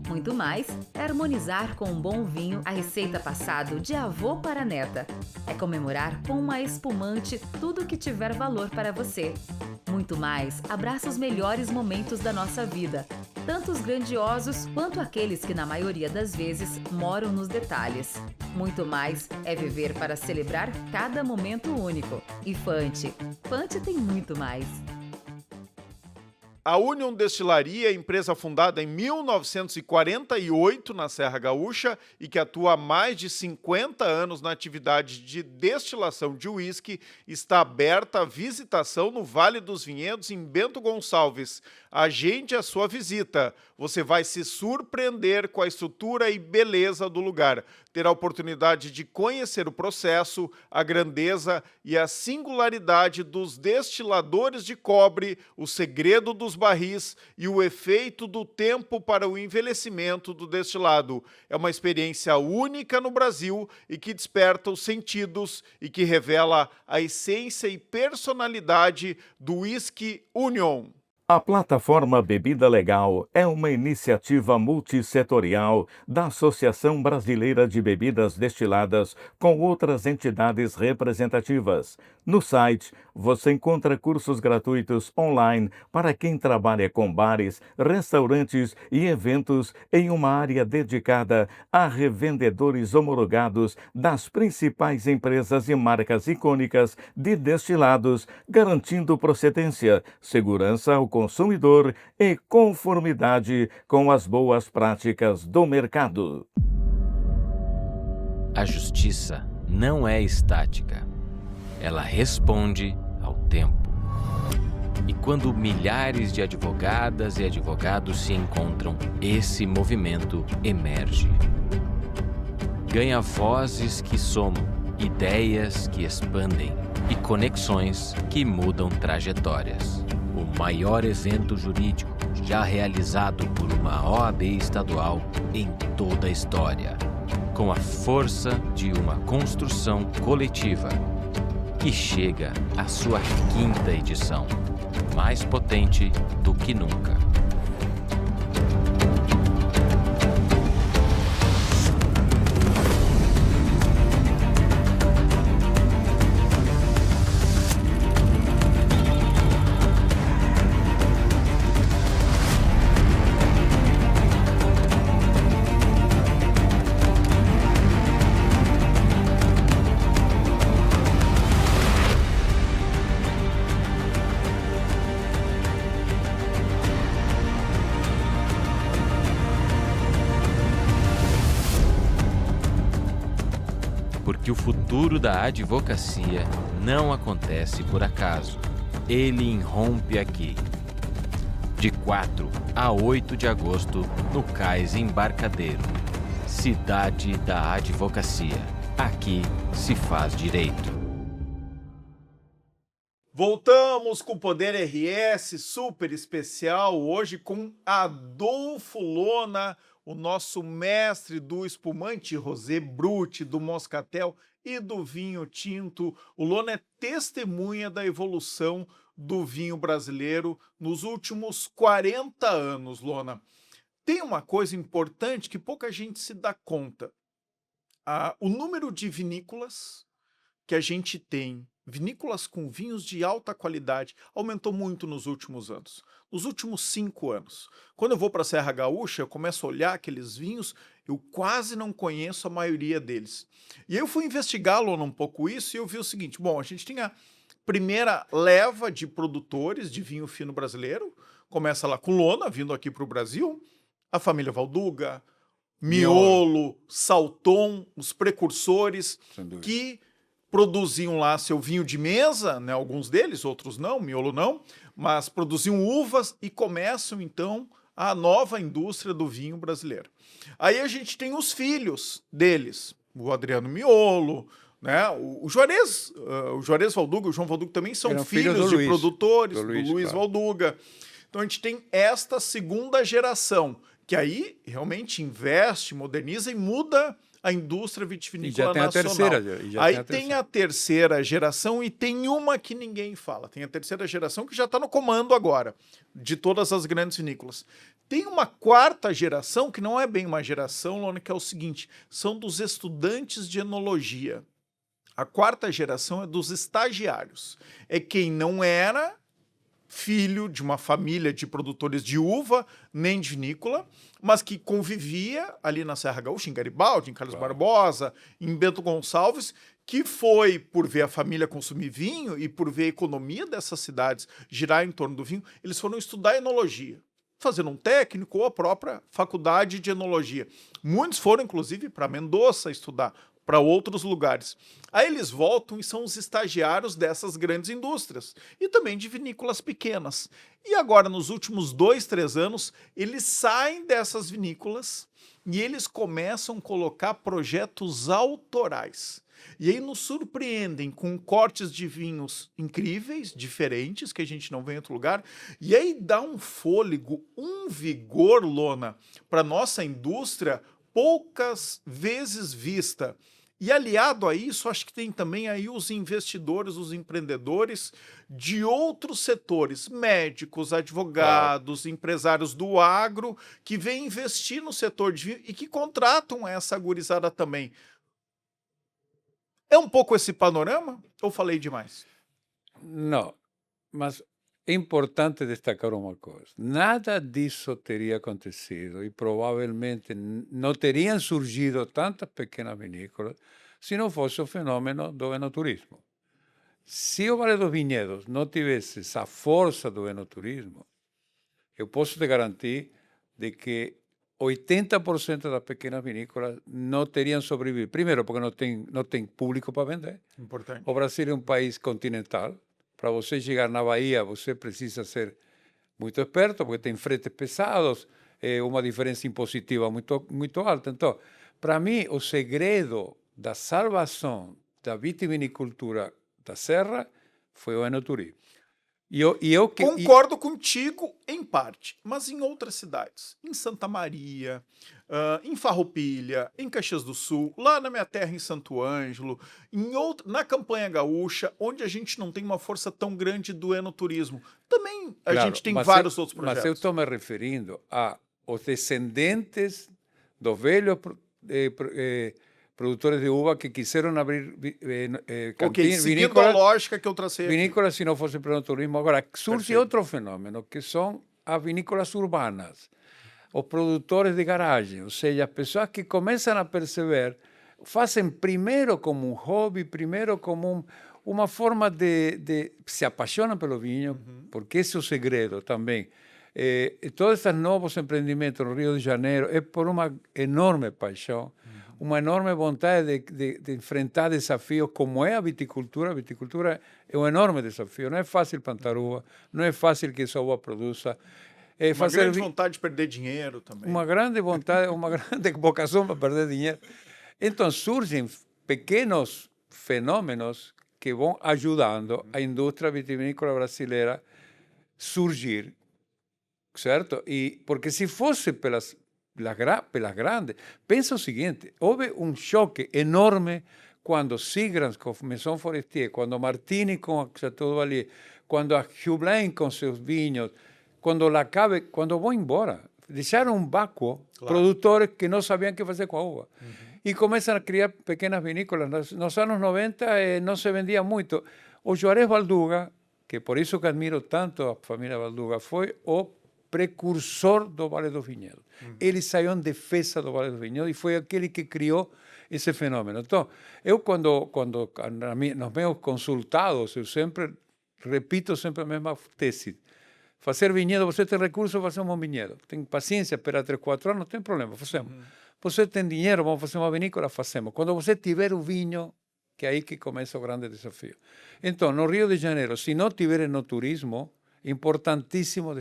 Muito mais é harmonizar com um bom vinho a receita passada de avô para neta. É comemorar com uma espumante tudo que tiver valor para você. Muito mais abraça os melhores momentos da nossa vida, tanto os grandiosos quanto aqueles que na maioria das vezes moram nos detalhes. Muito mais é viver para celebrar cada momento único. E Fante tem muito mais. A Union Destilaria é empresa fundada em 1948 na Serra Gaúcha e que atua há mais de 50 anos na atividade de destilação de uísque, está aberta a visitação no Vale dos Vinhedos, em Bento Gonçalves. Agende a sua visita. Você vai se surpreender com a estrutura e beleza do lugar. Terá a oportunidade de conhecer o processo, a grandeza e a singularidade dos destiladores de cobre, o segredo dos barris e o efeito do tempo para o envelhecimento do destilado. É uma experiência única no Brasil e que desperta os sentidos e que revela a essência e personalidade do Whisky Union. A plataforma Bebida Legal é uma iniciativa multissetorial da Associação Brasileira de Bebidas Destiladas com outras entidades representativas. No site, você encontra cursos gratuitos online para quem trabalha com bares, restaurantes e eventos em uma área dedicada a revendedores homologados das principais empresas e marcas icônicas de destilados, garantindo procedência, segurança ao consumidor e conformidade com as boas práticas do mercado. A justiça não é estática. Ela responde ao tempo. E quando milhares de advogadas e advogados se encontram, esse movimento emerge. Ganha vozes que somam, ideias que expandem e conexões que mudam trajetórias. O maior evento jurídico já realizado por uma OAB estadual em toda a história, com a força de uma construção coletiva, que chega à sua 5ª edição, mais potente do que nunca. que o futuro da advocacia não acontece por acaso. Ele irrompe aqui. De 4 a 8 de agosto, no Cais Embarcadero. Cidade da Advocacia. Aqui se faz direito. Voltamos com o Poder RS super especial, hoje com Adolfo Lona, o nosso mestre do espumante rosé brut, do moscatel e do vinho tinto. O Lona é testemunha da evolução do vinho brasileiro nos últimos 40 anos, Lona. Tem uma coisa importante que pouca gente se dá conta. O número de vinícolas que a gente tem, vinícolas com vinhos de alta qualidade, aumentou muito nos últimos anos. Nos últimos 5 anos. Quando eu vou para a Serra Gaúcha, eu começo a olhar aqueles vinhos, eu quase não conheço a maioria deles. E eu fui investigá-lo um pouco isso e eu vi o seguinte, bom, a gente tinha a primeira leva de produtores de vinho fino brasileiro, começa lá com Lona, vindo aqui para o Brasil, a família Valduga, Miolo, Salton, os precursores que produziam lá seu vinho de mesa, né, alguns deles, outros não, Miolo não, mas produziam uvas e começam então a nova indústria do vinho brasileiro. Aí a gente tem os filhos deles, o Adriano Miolo, né, o Juarez Valduga, o João Valduga também são filhos de produtores, do Luiz claro. Valduga. Então a gente tem esta segunda geração, que aí realmente investe, moderniza e muda a indústria vitivinícola nacional. Aí tem a terceira geração e tem uma que ninguém fala. Tem a terceira geração que já está no comando agora, de todas as grandes vinícolas. Tem uma quarta geração que não é bem uma geração, Lona, que é o seguinte, são dos estudantes de enologia. A quarta geração é dos estagiários. É quem não era filho de uma família de produtores de uva, nem de vinícola, mas que convivia ali na Serra Gaúcha, em Garibaldi, em Carlos Barbosa, em Bento Gonçalves, que foi, por ver a família consumir vinho e por ver a economia dessas cidades girar em torno do vinho, eles foram estudar enologia, fazendo um técnico ou a própria faculdade de enologia. Muitos foram, inclusive, para Mendoza estudar, para outros lugares. Aí eles voltam e são os estagiários dessas grandes indústrias e também de vinícolas pequenas. E agora, nos últimos 2, 3 anos, eles saem dessas vinícolas e eles começam a colocar projetos autorais. E aí nos surpreendem com cortes de vinhos incríveis, diferentes, que a gente não vê em outro lugar. E aí dá um fôlego, um vigor, Lona, para nossa indústria poucas vezes vista. E aliado a isso, acho que tem também aí os investidores, os empreendedores de outros setores, médicos, advogados, empresários do agro, que vêm investir no setor de vinho e que contratam essa gurizada também. É um pouco esse panorama? Ou falei demais? Não, mas é importante destacar uma coisa. Nada disso teria acontecido e provavelmente não teriam surgido tantas pequenas vinícolas se não fosse o fenômeno do enoturismo. Se o Vale dos Vinhedos não tivesse essa força do enoturismo, eu posso te garantir de que 80% das pequenas vinícolas não teriam sobrevivido. Primeiro, porque não tem público para vender. Importante. O Brasil é um país continental. Para você chegar na Bahia, você precisa ser muito esperto, porque tem fretes pesados, uma diferença impositiva muito alta. Então, para mim, o segredo da salvação da vitivinicultura da Serra foi o enoturismo. Concordo contigo em parte, mas em outras cidades, em Santa Maria, em Farroupilha, em Caxias do Sul, lá na minha terra em Santo Ângelo, na Campanha Gaúcha, onde a gente não tem uma força tão grande do enoturismo, também a gente tem vários outros projetos. Mas eu estou me referindo aos descendentes dos velhos produtores de uva que quiseram abrir seguindo a lógica que eu tracei aqui. Vinícolas se não fosse pelo turismo. Agora, surge outro fenômeno, que são as vinícolas urbanas, os produtores de garagem, ou seja, as pessoas que começam a perceber, fazem primeiro como um hobby, primeiro como uma forma de se apaixonam pelo vinho, porque esse é o segredo também. Todos esses novos empreendimentos no Rio de Janeiro é por uma enorme paixão. uma enorme vontade de enfrentar desafios como é a viticultura. A viticultura é um enorme desafio. Não é fácil plantar uva, não é fácil que essa uva produza. É Uma grande vontade de perder dinheiro também. Uma grande vontade, uma grande vocação para perder dinheiro. Então surgem pequenos fenômenos que vão ajudando a indústria vitivinícola brasileira surgir, certo? E porque se fosse pelas grandes, pensa o seguinte: houve um choque enorme quando Sigrans com Maison Forestier, quando Martini com a Chateau Duvalier, quando a Heublein com seus vinhos, quando La Cave, quando vão embora, deixaram um vácuo, produtores que não sabiam o que fazer com a uva. E começam a criar pequenas vinícolas. Nos anos 90 não se vendia muito. O Juarez Valduga, que por isso que admiro tanto a família Valduga, foi o precursor do Vale do Vinhedo. Ele saiu em defesa do Vale do Vinhedo e foi aquele que criou esse fenômeno. Então, eu quando nos meus consultados, eu sempre repito sempre a mesma tese. Fazer vinhedo, você tem recursos, fazemos um vinhedo. Tem paciência, espera 3, 4 anos, não tem problema, fazemos. Você tem dinheiro, vamos fazer uma vinícola, fazemos. Quando você tiver o vinho, que é aí que começa o grande desafio. Então, no Rio de Janeiro, se não tiver no turismo, importantíssimo.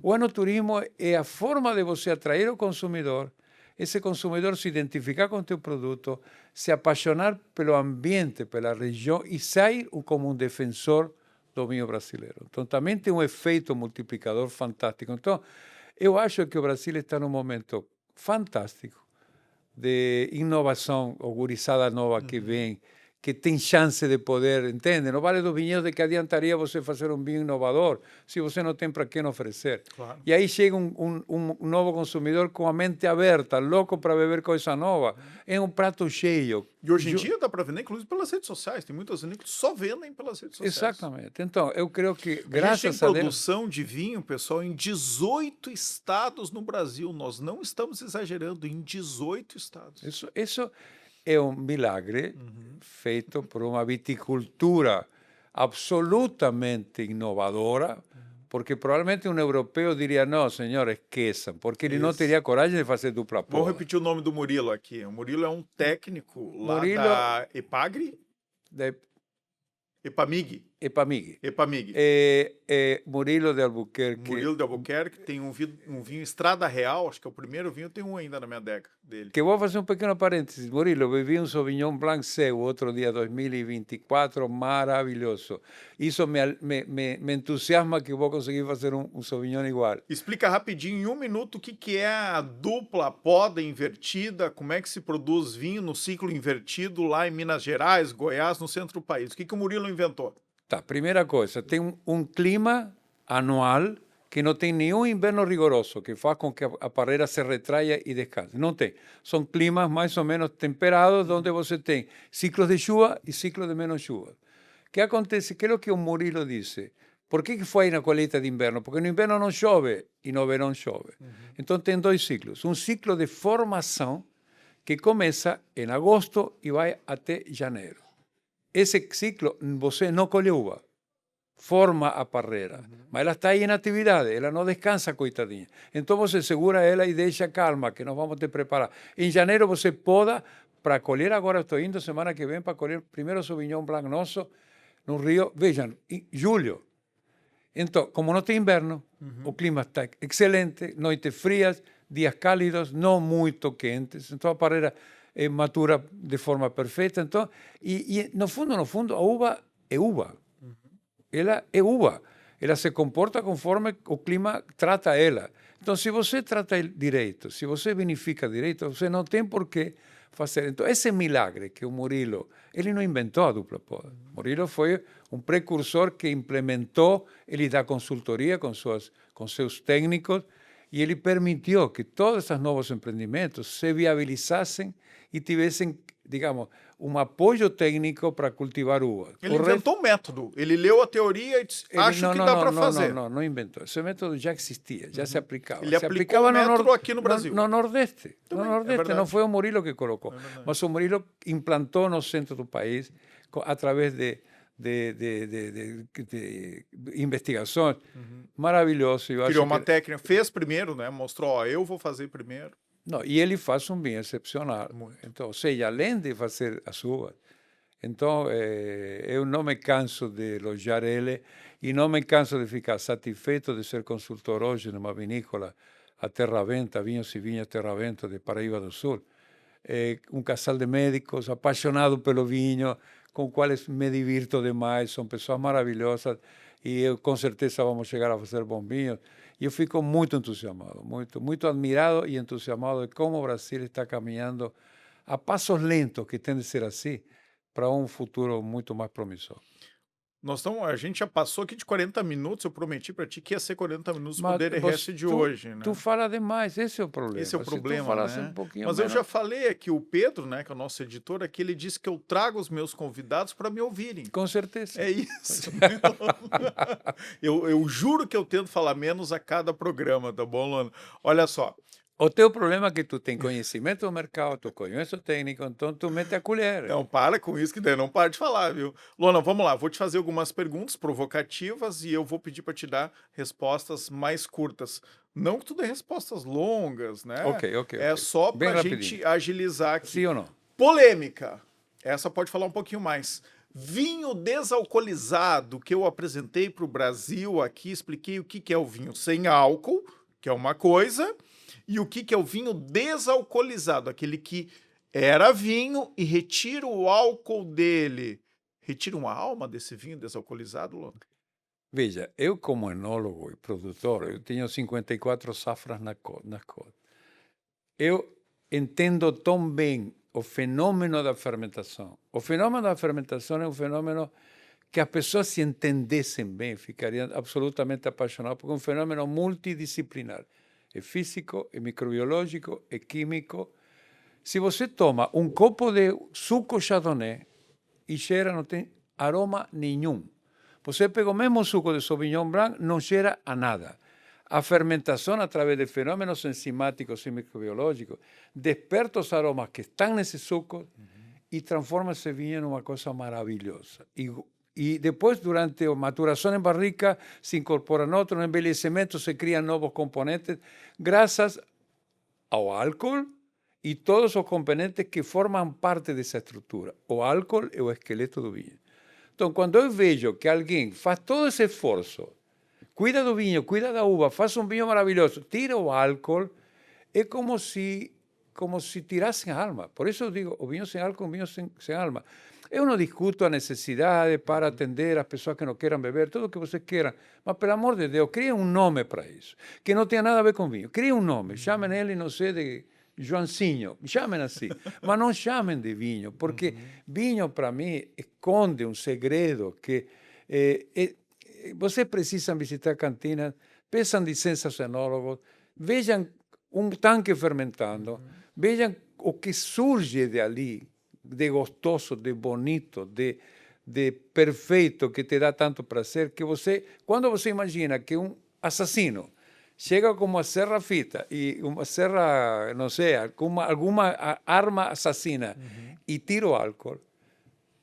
O enoturismo é a forma de você atrair o consumidor, esse consumidor se identificar com o teu produto, se apaixonar pelo ambiente, pela região e sair como um defensor do vinho brasileiro. Então, também tem um efeito multiplicador fantástico. Então, eu acho que o Brasil está num momento fantástico de inovação, o gurizada nova que vem, que tem chance de poder, entende? No Vale dos Vinhedos, de que adiantaria você fazer um vinho inovador se você não tem para quem oferecer? Claro. E aí chega um novo consumidor com a mente aberta, louco para beber coisa nova. É um prato cheio. E hoje em dia dá para vender, inclusive, pelas redes sociais. Tem muitas vinícolas que só vendem pelas redes sociais. Exatamente. Então, eu creio que, Graças graças a a Deus... Deus... produção de vinho, pessoal, em 18 estados no Brasil. Nós não estamos exagerando, em 18 estados. Isso é um milagre feito por uma viticultura absolutamente inovadora, porque provavelmente um europeu diria, não, senhor, esqueçam, porque ele não teria coragem de fazer dupla poda. Vou repetir o nome do Murilo aqui. O Murilo é um técnico lá Murilo... da Epagri? Epamig. Epamig. Murilo de Albuquerque. Murilo de Albuquerque tem um vinho Estrada Real, acho que é o primeiro vinho, eu tenho um ainda na minha adega dele. Que vou fazer um pequeno parênteses. Murilo, bebi um Sauvignon Blanc seu outro dia, 2024, maravilhoso. Isso me entusiasma que vou conseguir fazer um Sauvignon igual. Explica rapidinho, em 1 minuto, o que é a dupla poda invertida, como é que se produz vinho no ciclo invertido lá em Minas Gerais, Goiás, no centro do país. O que o Murilo inventou? Tá, primeira coisa, tem um clima anual que não tem nenhum inverno rigoroso, que faz com que a parreira se retraia e descanse. Não tem. São climas mais ou menos temperados, onde você tem ciclos de chuva e ciclos de menos chuva. O que acontece? Que é o que o Murilo disse. Por que foi na colheita de inverno? Porque no inverno não chove e no verão chove. Então tem 2 ciclos. Um ciclo de formação que começa em agosto e vai até janeiro. Esse ciclo você não colhe uva, forma a parreira, mas ela está aí em atividade, ela não descansa, coitadinha. Então você segura ela e deixa calma, que nós vamos te preparar. Em janeiro você poda para colher, agora estou indo semana que vem para colher primeiro Sauvignon Blanc nosso no Rio, vejam, em julho. Então, como não tem inverno, o clima está excelente, noites frias, dias cálidos, não muito quentes, então a parreira matura de forma perfeita. Então, e no fundo, a uva é uva. Ela é uva. Ela se comporta conforme o clima trata ela. Então, se você trata direito, se você vinifica direito, você não tem por que fazer. Então, esse milagre que o Murilo, ele não inventou a dupla poda. Murilo foi um precursor que implementou, ele dá consultoria com seus técnicos, e ele permitiu que todos esses novos empreendimentos se viabilizassem e tivessem, digamos, um apoio técnico para cultivar uva. Ele inventou um método. Ele leu a teoria e disse, acho que dá para fazer. Não inventou. Esse método já existia, já se aplicava. Ele aplicou o método aqui no Brasil. No Nordeste. Também, no Nordeste. Não foi o Murilo que colocou. Mas o Murilo implantou no centro do país, através de investigações. Maravilhoso. Criou uma técnica, fez primeiro, né? Mostrou, eu vou fazer primeiro. Não, e ele faz um vinho excepcional. Então, ou seja, além de fazer as uvas, então eu não me canso de elogiar ele e não me canso de ficar satisfeito de ser consultor hoje numa vinícola, a Terraventa, Vinhos e Vinhas Terraventa de Paraíba do Sul. Um casal de médicos apaixonados pelo vinho, com quais me divirto demais, são pessoas maravilhosas e eu com certeza vamos chegar a fazer bons vinhos. E eu fico muito entusiasmado, muito admirado e entusiasmado de como o Brasil está caminhando a passos lentos, que tem de ser assim, para um futuro muito mais promissor. A gente já passou aqui de 40 minutos, eu prometi para ti que ia ser 40 minutos pro Mas DRS de hoje, né? Tu fala demais, esse é o problema. Esse é o Se tu problema, falasse né? um pouquinho Mas eu menos- já falei aqui, o Pedro, né, que é o nosso editor aqui, ele disse que eu trago os meus convidados para me ouvirem. Com certeza. É isso. eu juro que eu tento falar menos a cada programa, tá bom, Luana? Olha só, O teu problema é que tu tem conhecimento do mercado, tu conhece o técnico, então tu mete a colher. não, para com isso que daí não para de falar, viu? Luana, vamos lá, vou te fazer algumas perguntas provocativas e eu vou pedir para te dar respostas mais curtas. Não que tu dê respostas longas, né? Ok. É só Bem pra rapidinho. gente agilizar aqui. Sim ou não? Polêmica. Essa pode falar um pouquinho mais. Vinho desalcoolizado que eu apresentei para o Brasil aqui, expliquei o que que é o vinho sem álcool, que é uma coisa, e o que que é o vinho desalcoolizado, aquele que era vinho e retira o álcool dele. Retira uma alma desse vinho desalcoolizado, Luana? Veja, eu como enólogo e produtor, eu tenho 54 safras na cota. Eu entendo tão bem o fenômeno da fermentação. O fenômeno da fermentação é um fenômeno que as pessoas, se entendessem bem, ficariam absolutamente apaixonadas, porque é um fenômeno multidisciplinar. É físico, é microbiológico, é químico. Se você toma um copo de suco Chardonnay e cheira, não tem aroma nenhum. Você pega o mesmo suco de Sauvignon Blanc, não cheira a nada. A fermentação, através de fenômenos enzimáticos e microbiológicos, desperta os aromas que estão nesse suco e transforma esse vinho numa coisa maravilhosa. E depois, durante a maturação em barrica, se incorporam outros, no envelhecimento se criam novos componentes, graças ao álcool e todos os componentes que formam parte dessa estrutura. O álcool é o esqueleto do vinho. Então, quando eu vejo que alguém faz todo esse esforço, cuida do vinho, cuida da uva, faz um vinho maravilhoso, tira o álcool, é como se tirassem a alma. Por isso eu digo, o vinho sem álcool é um vinho sem alma. Eu não discuto a necessidade para atender as pessoas que não queiram beber, tudo o que vocês queiram, mas, pelo amor de Deus, criem um nome para isso, que não tenha nada a ver com vinho. Criem um nome, chamem ele, não sei, de Joãozinho, chamem assim, mas não chamem de vinho, porque vinho, para mim, esconde um segredo que vocês precisam visitar cantinas, peçam licença aos enólogos, vejam um tanque fermentando, vejam o que surge de ali, de gostoso, de bonito, de perfeito, que te dá tanto prazer, que você, quando você imagina que um assassino chega com uma serra fita e uma serra, não sei, alguma arma assassina e tira o álcool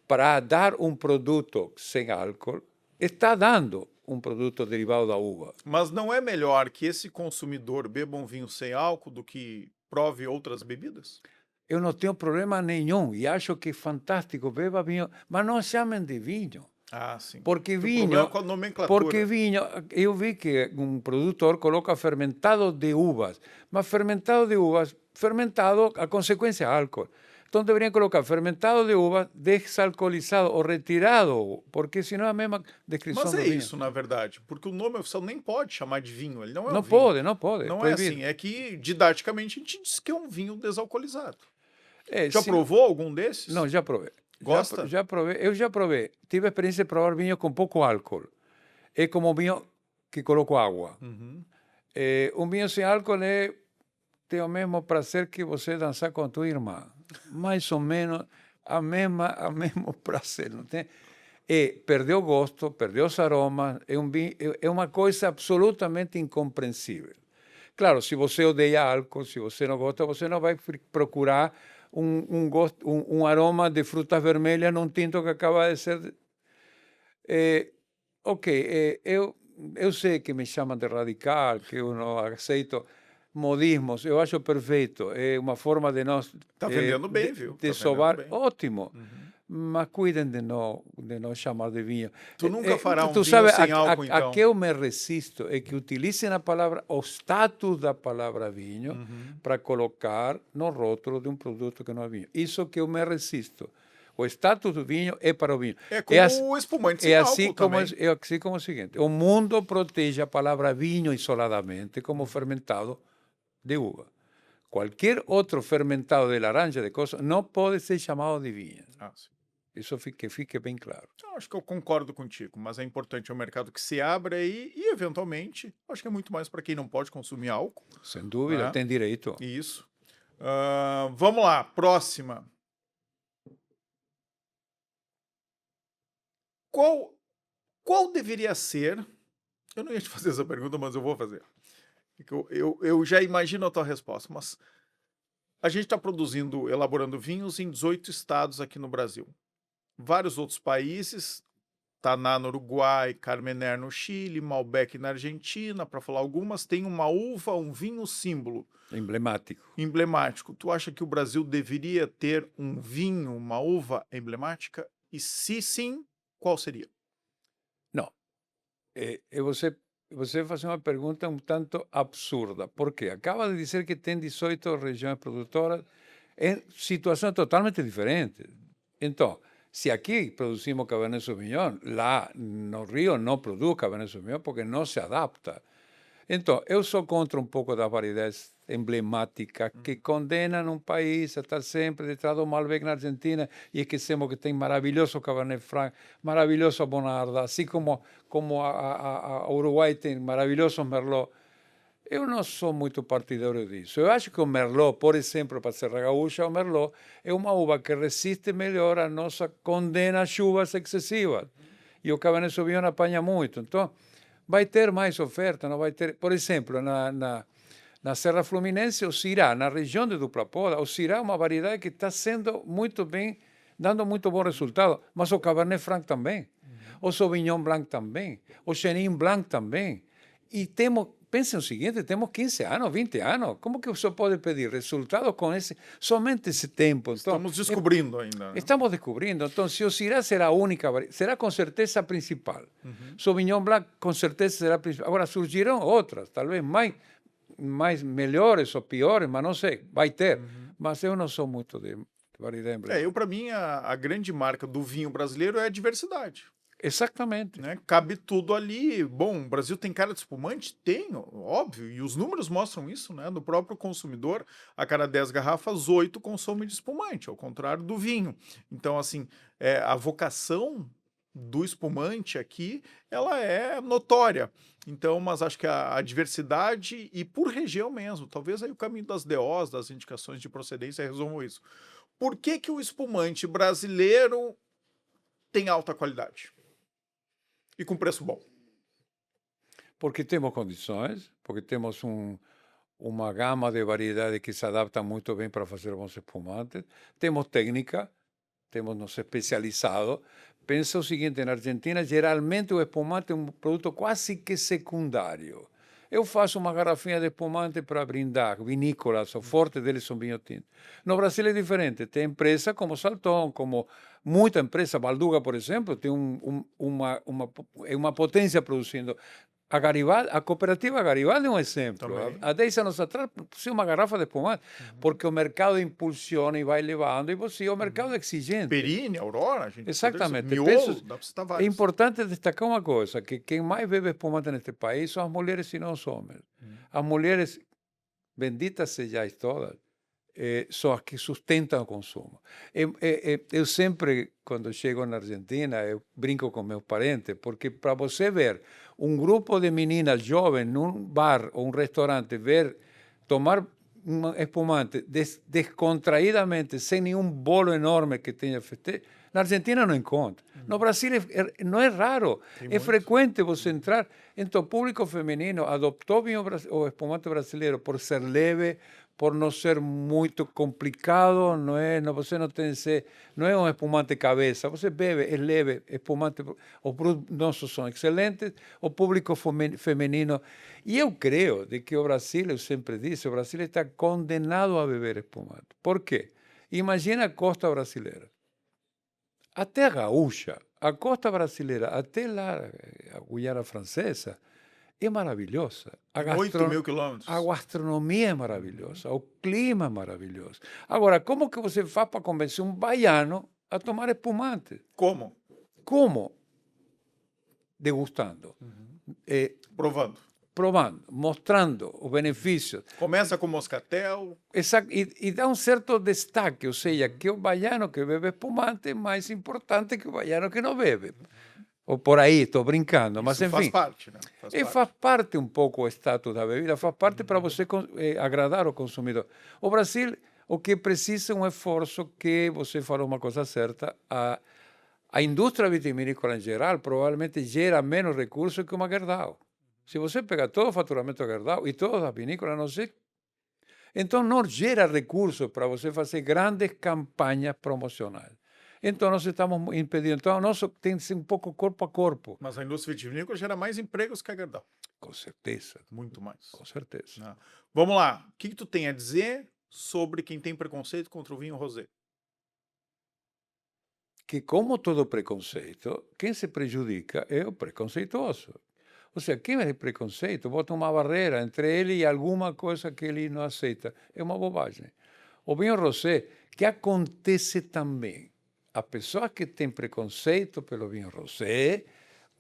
para dar um produto sem álcool, está dando um produto derivado da uva. Mas não é melhor que esse consumidor beba um vinho sem álcool do que prove outras bebidas? Eu não tenho problema nenhum e acho que é fantástico, beba vinho, mas não chamem de vinho. Ah, sim. Porque O vinho, problema é com a nomenclatura. porque vinho, eu vi que um produtor coloca fermentado de uvas, mas fermentado de uvas, fermentado a consequência álcool. Então deveriam colocar fermentado de uvas, desalcoolizado ou retirado, porque senão é a mesma descrição Mas do é vinho. isso, na verdade, porque o nome oficial nem pode chamar de vinho, ele não é um Não vinho. pode, não pode. Não é proibido. assim, é que didaticamente a gente diz que é um vinho desalcoolizado. É, Já se- provou algum desses? Não, já provei. Gosta? Já provei. Eu já provei. Tive a experiência de provar vinho com pouco álcool. É como vinho que coloco água. Uhum. Um vinho sem álcool tem o mesmo prazer que você dançar com a tua irmã. Mais ou menos a mesmo prazer. Não tem? Perdeu o gosto, perdeu os aromas. É uma coisa absolutamente incompreensível. Claro, se você odeia álcool, se você não gosta, você não vai procurar um aroma de frutas vermelhas num tinto que acaba de ser... eu sei que me chamam de radical, que eu não aceito, modismos, eu acho perfeito. É uma forma de nós... Tá vendendo bem, viu? De Tá sovar, vendendo bem. ótimo. Mas cuidem de não chamar de vinho. Tu nunca fará um tu vinho sabe, sem álcool, então? A que eu me resisto é que utilicem a palavra, o status da palavra vinho, para colocar no rótulo de um produto que não é vinho. Isso que eu me resisto. O status do vinho é para o vinho. É como o espumante sem assim álcool como também. é assim como o seguinte: o mundo protege a palavra vinho isoladamente como fermentado de uva. Qualquer outro fermentado de laranja, de coisa, não pode ser chamado de vinho. Sim. Isso fique bem claro. Eu acho que eu concordo contigo, mas é importante o mercado que se abra aí e, eventualmente, acho que é muito mais para quem não pode consumir álcool. Sem dúvida, né? tem direito. Isso. Vamos lá, próxima. Qual deveria ser... Eu não ia te fazer essa pergunta, mas eu vou fazer. Eu já imagino a tua resposta, mas a gente está elaborando vinhos em 18 estados aqui no Brasil. Vários outros países, Taná no Uruguai, Carmener no Chile, Malbec na Argentina, para falar algumas, tem uma uva, um vinho símbolo. Emblemático. Tu acha que o Brasil deveria ter um vinho, uma uva emblemática? E se sim, qual seria? Não. Você faz uma pergunta um tanto absurda. Por quê? Acaba de dizer que tem 18 regiões produtoras em situações totalmente diferentes. Então, se aqui produzimos Cabernet Sauvignon, lá no Rio não produz Cabernet Sauvignon porque não se adapta. Então, eu sou contra um pouco das variedades emblemáticas que condenam um país a estar sempre detrás do Malbec na Argentina e esquecemos que tem maravilhoso Cabernet Franc, maravilhoso Bonarda, assim como a Uruguai tem maravilhosos Merlot. Eu não sou muito partidário disso. Eu acho que o Merlot, por exemplo, para Serra Gaúcha, o Merlot é uma uva que resiste melhor a nossa condena a chuvas excessivas. E o Cabernet Sauvignon apanha muito. Então, vai ter mais oferta, não vai ter... Por exemplo, na Serra Fluminense, o Syrah, na região de Dupla Poda, o Syrah é uma variedade que está sendo muito bem, dando muito bom resultado, mas o Cabernet Franc também, o Sauvignon Blanc também, o Chenin Blanc também. E temos... Pense o seguinte, temos 15 anos, 20 anos. Como que você pode pedir resultados com somente esse tempo? Então, estamos descobrindo ainda. Né? Estamos descobrindo. Então, se o Syrah será a única, será com certeza a principal. Sauvignon Blanc, com certeza, será a principal. Agora, surgirão outras, talvez mais melhores ou piores, mas não sei, vai ter. Mas eu não sou muito de variedade emblemática. Para mim, a grande marca do vinho brasileiro é a diversidade. Exatamente. Né? Cabe tudo ali. Bom, o Brasil tem cara de espumante? Tem, óbvio. E os números mostram isso, né? Do próprio consumidor, a cada 10 garrafas, 8 consomem de espumante, ao contrário do vinho. Então, assim, a vocação do espumante aqui, ela é notória. Então, mas acho que a diversidade, e por região mesmo, talvez aí o caminho das DOs, das indicações de procedência, resolvam isso. Por que que o espumante brasileiro tem alta qualidade? E com preço bom? Porque temos condições, porque temos uma gama de variedades que se adapta muito bem para fazer bons espumantes, temos técnica, temos nos especializado. Pensa o seguinte, na Argentina, geralmente o espumante é um produto quase que secundário. Eu faço uma garrafinha de espumante para brindar, vinícolas, o forte deles são vinho tinto. No Brasil é diferente, tem empresa como Salton, como muita empresa, Balduga, por exemplo, tem uma potência produzindo. A cooperativa Garibaldi é um exemplo. Há 10 anos atrás, produziu uma garrafa de espumante, porque o mercado impulsiona e vai levando, e você, o mercado é exigente. Perini, Aurora, gente. Exatamente. Miolo, dá para citar vários. É importante destacar uma coisa, que quem mais bebe espumante neste país são as mulheres e não os homens. As mulheres, benditas sejais todas, são as que sustentam o consumo. Eu sempre, quando chego na Argentina, eu brinco com meus parentes, porque para você ver um grupo de meninas jovens num bar ou um restaurante, tomar um espumante descontraídamente, sem nenhum bolo enorme que tenha festejo, Na Argentina não encontra. No Brasil não é raro. É frequente você entrar. Então, o público feminino adoptou o espumante brasileiro por ser leve, por não ser muito complicado, você não tem não é um espumante cabeça, você bebe, é leve, espumante, os produtos nossos são excelentes, o público feminino, e eu creio de que o Brasil, eu sempre disse, o Brasil está condenado a beber espumante. Por quê? Imagina a costa brasileira, até a gaúcha, a costa brasileira, até lá, a Guiana Francesa, é maravilhosa. 8.000 quilômetros. A gastronomia é maravilhosa, o clima é maravilhoso. Agora, como que você faz para convencer um baiano a tomar espumante? Como? Como? Degustando. Provando. Provando, mostrando os benefícios. Começa com moscatel. E dá um certo destaque, ou seja, que o baiano que bebe espumante é mais importante que o baiano que não bebe. Ou por aí, estou brincando, mas Isso enfim. faz parte, né? Faz parte um pouco o status da bebida, faz parte para você agradar o consumidor. O Brasil, o que precisa é um esforço que você falou uma coisa certa, a indústria vitivinícola em geral provavelmente gera menos recursos que uma Gerdau. Se você pega todo o faturamento da Gerdau e todas as vinícolas, não sei, então não gera recursos para você fazer grandes campanhas promocionais. Então, nós estamos impedindo. Então, nosso tem que ser um pouco corpo a corpo. Mas a indústria vitivinícola gera mais empregos que a Gerdau. Com certeza. Muito mais. Com certeza. Ah. Vamos lá. O que tu tem a dizer sobre quem tem preconceito contra o vinho rosé? Que, como todo preconceito, quem se prejudica é o preconceituoso. Ou seja, quem é preconceito bota uma barreira entre ele e alguma coisa que ele não aceita. É uma bobagem. O vinho rosé, que acontece também. As pessoas que têm preconceito pelo vinho rosé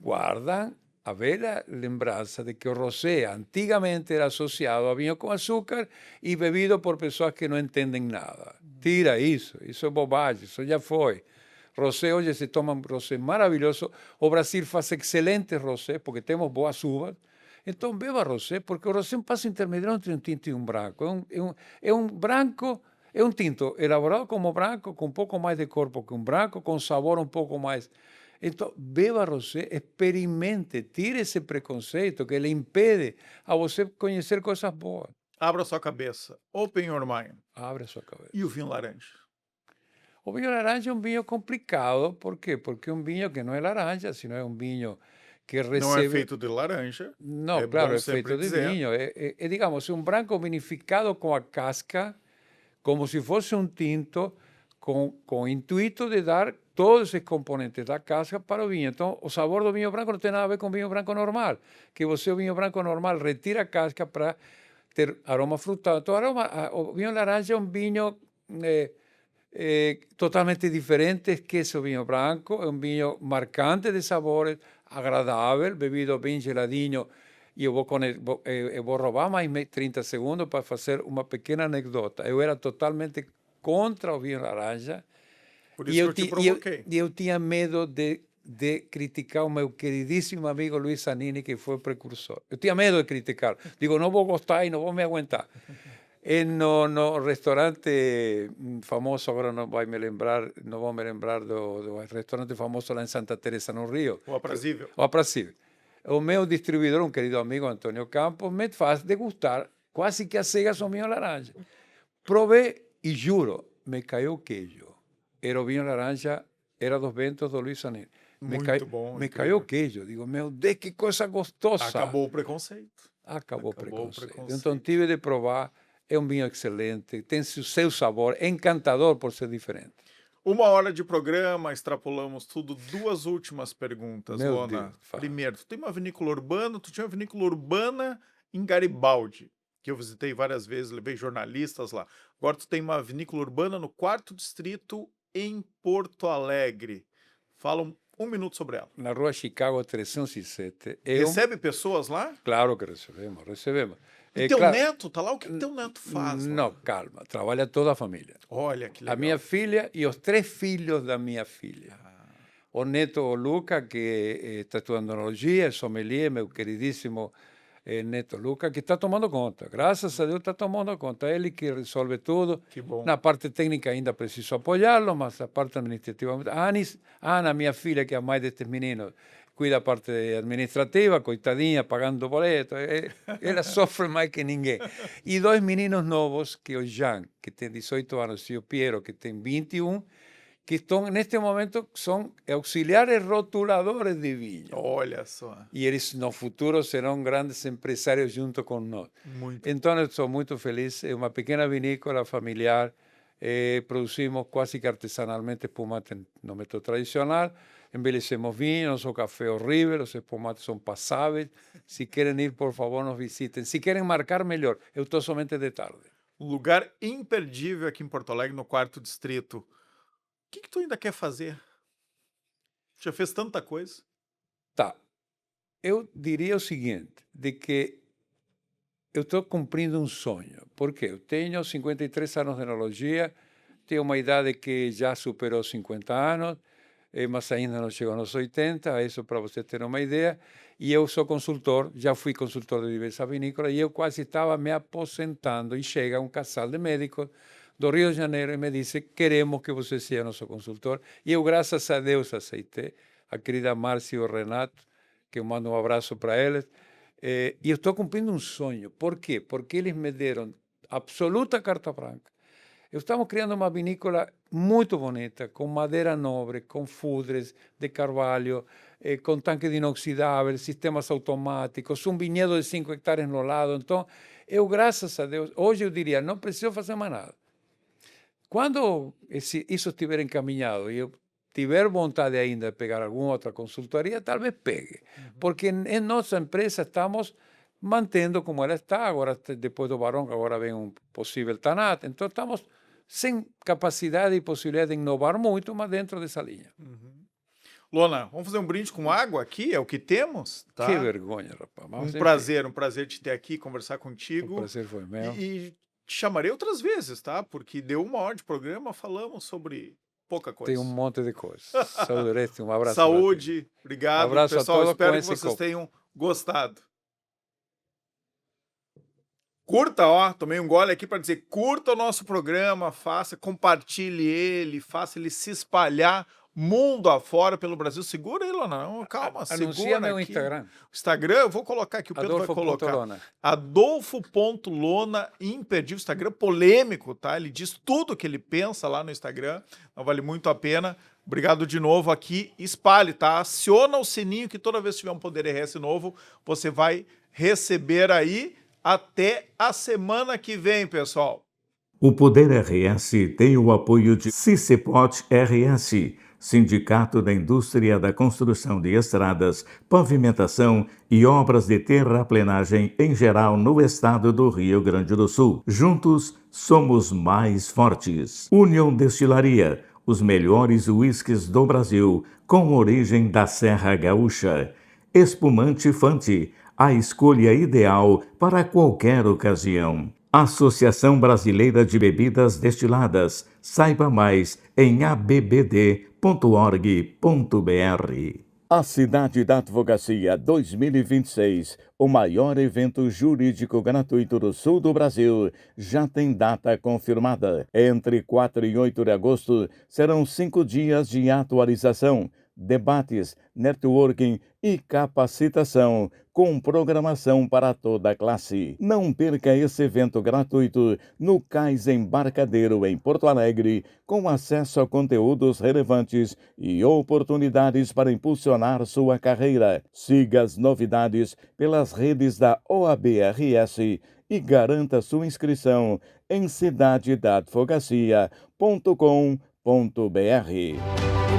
guardam a velha lembrança de que o rosé antigamente era associado a vinho com açúcar e bebido por pessoas que não entendem nada. Tira isso é bobagem, isso já foi. Rosé, hoje se toma um rosé maravilhoso. O Brasil faz excelente rosé porque temos boas uvas. Então beba rosé, porque o rosé é um passo intermediário entre um tinto e um branco. É um branco. É um tinto elaborado como branco, com um pouco mais de corpo que um branco, com sabor um pouco mais. Então, beba rosé, experimente, tire esse preconceito que lhe impede a você conhecer coisas boas. Abra sua cabeça. Open your mind. Abre a sua cabeça. E o vinho laranja? O vinho laranja é um vinho complicado. Por quê? Porque é um vinho que não é laranja, senão é um vinho que recebe... Não é feito de laranja. Não, é claro, bom é feito sempre de dizer. vinho. Digamos, um branco vinificado com a casca, como se fosse um tinto, com o intuito de dar todos esses componentes da casca para o vinho. Então, o sabor do vinho branco não tem nada a ver com o vinho branco normal, que você, o vinho branco normal, retira a casca para ter aroma frutado. Então, o vinho laranja é um vinho totalmente diferente que esse vinho branco, é um vinho marcante de sabores, agradável, bebido bem geladinho. E eu vou roubar mais 30 segundos para fazer uma pequena anedota. Eu era totalmente contra o vinho laranja. Por isso que eu te provoquei. E eu tinha medo de criticar o meu queridíssimo amigo Luiz Zanini, que foi o precursor. Eu tinha medo de criticar. Digo, não vou gostar e não vou me aguentar. E no restaurante famoso, agora não vou me lembrar do restaurante famoso lá em Santa Teresa, no Rio. O aprazível. O aprazível. O meu distribuidor, um querido amigo, Antônio Campos, me faz degustar quase que a cegas o vinho laranja. Provei e juro, me caiu o queijo. Era o vinho laranja, era dos ventos do Luiz Zanini. Muito bom. Me caiu o queijo. Digo, meu Deus, que coisa gostosa. Acabou o preconceito. Acabou o preconceito. Então tive de provar. É um vinho excelente, tem o seu sabor, é encantador por ser diferente. 1 hora de programa, extrapolamos tudo. 2 últimas perguntas, Meu Lona. Deus, fala. Primeiro, tu tem uma vinícola urbana, tu tinha uma vinícola urbana em Garibaldi, que eu visitei várias vezes, levei jornalistas lá. Agora tu tem uma vinícola urbana no 4º distrito em Porto Alegre. Fala um minuto sobre ela. Na rua Chicago 307. Recebe pessoas lá? Claro que recebemos. E teu neto tá lá? O que teu neto faz? Não, lá? calma, trabalha toda a família. Olha que legal. A minha filha e os 3 filhos da minha filha. O neto, o Luca, que está estudando enologia, é sommelier, meu queridíssimo Neto Luca, que está tomando conta. Graças a Deus está tomando conta. Ele que resolve tudo. Que bom. Na parte técnica ainda preciso apoiá-lo, mas a parte administrativa... Ana, minha filha, que é a mãe destes meninos, cuida a parte administrativa, coitadinha, pagando boleto. Ela sofre mais que ninguém. E dois meninos novos, que é o Jean, que tem 18 anos, e o Piero, que tem 21, que estão, neste momento, são auxiliares rotuladores de vinho. Olha só. E eles, no futuro, serão grandes empresários junto com nós. Muito. Então, eu estou muito feliz. É uma pequena vinícola familiar. Produzimos quase que artesanalmente espumante no método tradicional. Envelhecemos vinho, nosso café é horrível, os espumantes são passáveis. Se querem ir, por favor, nos visitem. Se querem marcar, melhor. Eu estou somente de tarde. Um lugar imperdível aqui em Porto Alegre, no 4º Distrito. O que tu ainda quer fazer? Já fez tanta coisa. Tá. Eu diria o seguinte, de que eu estou cumprindo um sonho. Por quê? Eu tenho 53 anos de enologia, tenho uma idade que já superou 50 anos, mas ainda não chegou aos 80, isso para você ter uma ideia. E eu sou consultor, já fui consultor de diversas vinícolas, e eu quase estava me aposentando. E chega um casal de médicos do Rio de Janeiro e me disse: queremos que você seja nosso consultor. E eu, graças a Deus, aceitei. A querida Márcia e o Renato, que eu mando um abraço para eles. E eu estou cumprindo um sonho. Por quê? Porque eles me deram absoluta carta branca. Estamos criando uma vinícola muito bonita, com madeira nobre, com fudres de carvalho, com tanque de inoxidável, sistemas automáticos, um vinhedo de 5 hectares no lado. Então, eu, graças a Deus, hoje eu diria, não preciso fazer mais nada. Quando isso estiver encaminhado e eu tiver vontade ainda de pegar alguma outra consultoria, talvez pegue. Porque em nossa empresa estamos mantendo como ela está. Agora, depois do Barão, agora vem um possível Tanat. Então, estamos sem capacidade e possibilidade de inovar muito, mas dentro dessa linha. Lona, vamos fazer um brinde com água aqui? É o que temos? Tá? Que vergonha, rapaz. Mas, Um prazer te ter aqui, conversar contigo. O prazer foi meu. E te chamarei outras vezes, tá? Porque deu 1 hora de programa, falamos sobre pouca coisa. Tem um monte de coisas. Saúde, um abraço. Saúde, obrigado. Abraço pessoal, a todos espero com que esse vocês copo. tenham gostado. Curta, ó, tomei um gole aqui para dizer, curta o nosso programa, compartilhe ele, faça ele se espalhar mundo afora pelo Brasil. Segura aí, Lona, não, calma, Anuncia segura meu aqui. Instagram. O Instagram, eu vou colocar aqui, o Pedro vai colocar. Adolfo.lona. Adolfo.lona, imperdível, Instagram polêmico, tá? Ele diz tudo o que ele pensa lá no Instagram, então vale muito a pena. Obrigado de novo aqui, espalhe, tá? Aciona o sininho que toda vez que tiver um Poder RS novo, você vai receber aí. Até a semana que vem, pessoal. O Poder RS tem o apoio de Cicepot RS, Sindicato da Indústria da Construção de Estradas, Pavimentação e Obras de Terraplenagem em geral no estado do Rio Grande do Sul. Juntos, somos mais fortes. União Destilaria, os melhores uísques do Brasil, com origem da Serra Gaúcha. Espumante Fante, a escolha ideal para qualquer ocasião. Associação Brasileira de Bebidas Destiladas. Saiba mais em abbd.org.br. A Cidade da Advocacia 2026, o maior evento jurídico gratuito do sul do Brasil, já tem data confirmada. Entre 4 e 8 de agosto serão 5 dias de atualização, debates, networking e capacitação, com programação para toda a classe. Não perca esse evento gratuito no Cais Embarcadero, em Porto Alegre, com acesso a conteúdos relevantes e oportunidades para impulsionar sua carreira. Siga as novidades pelas redes da OAB-RS e garanta sua inscrição em cidadedadvocacia.com.br.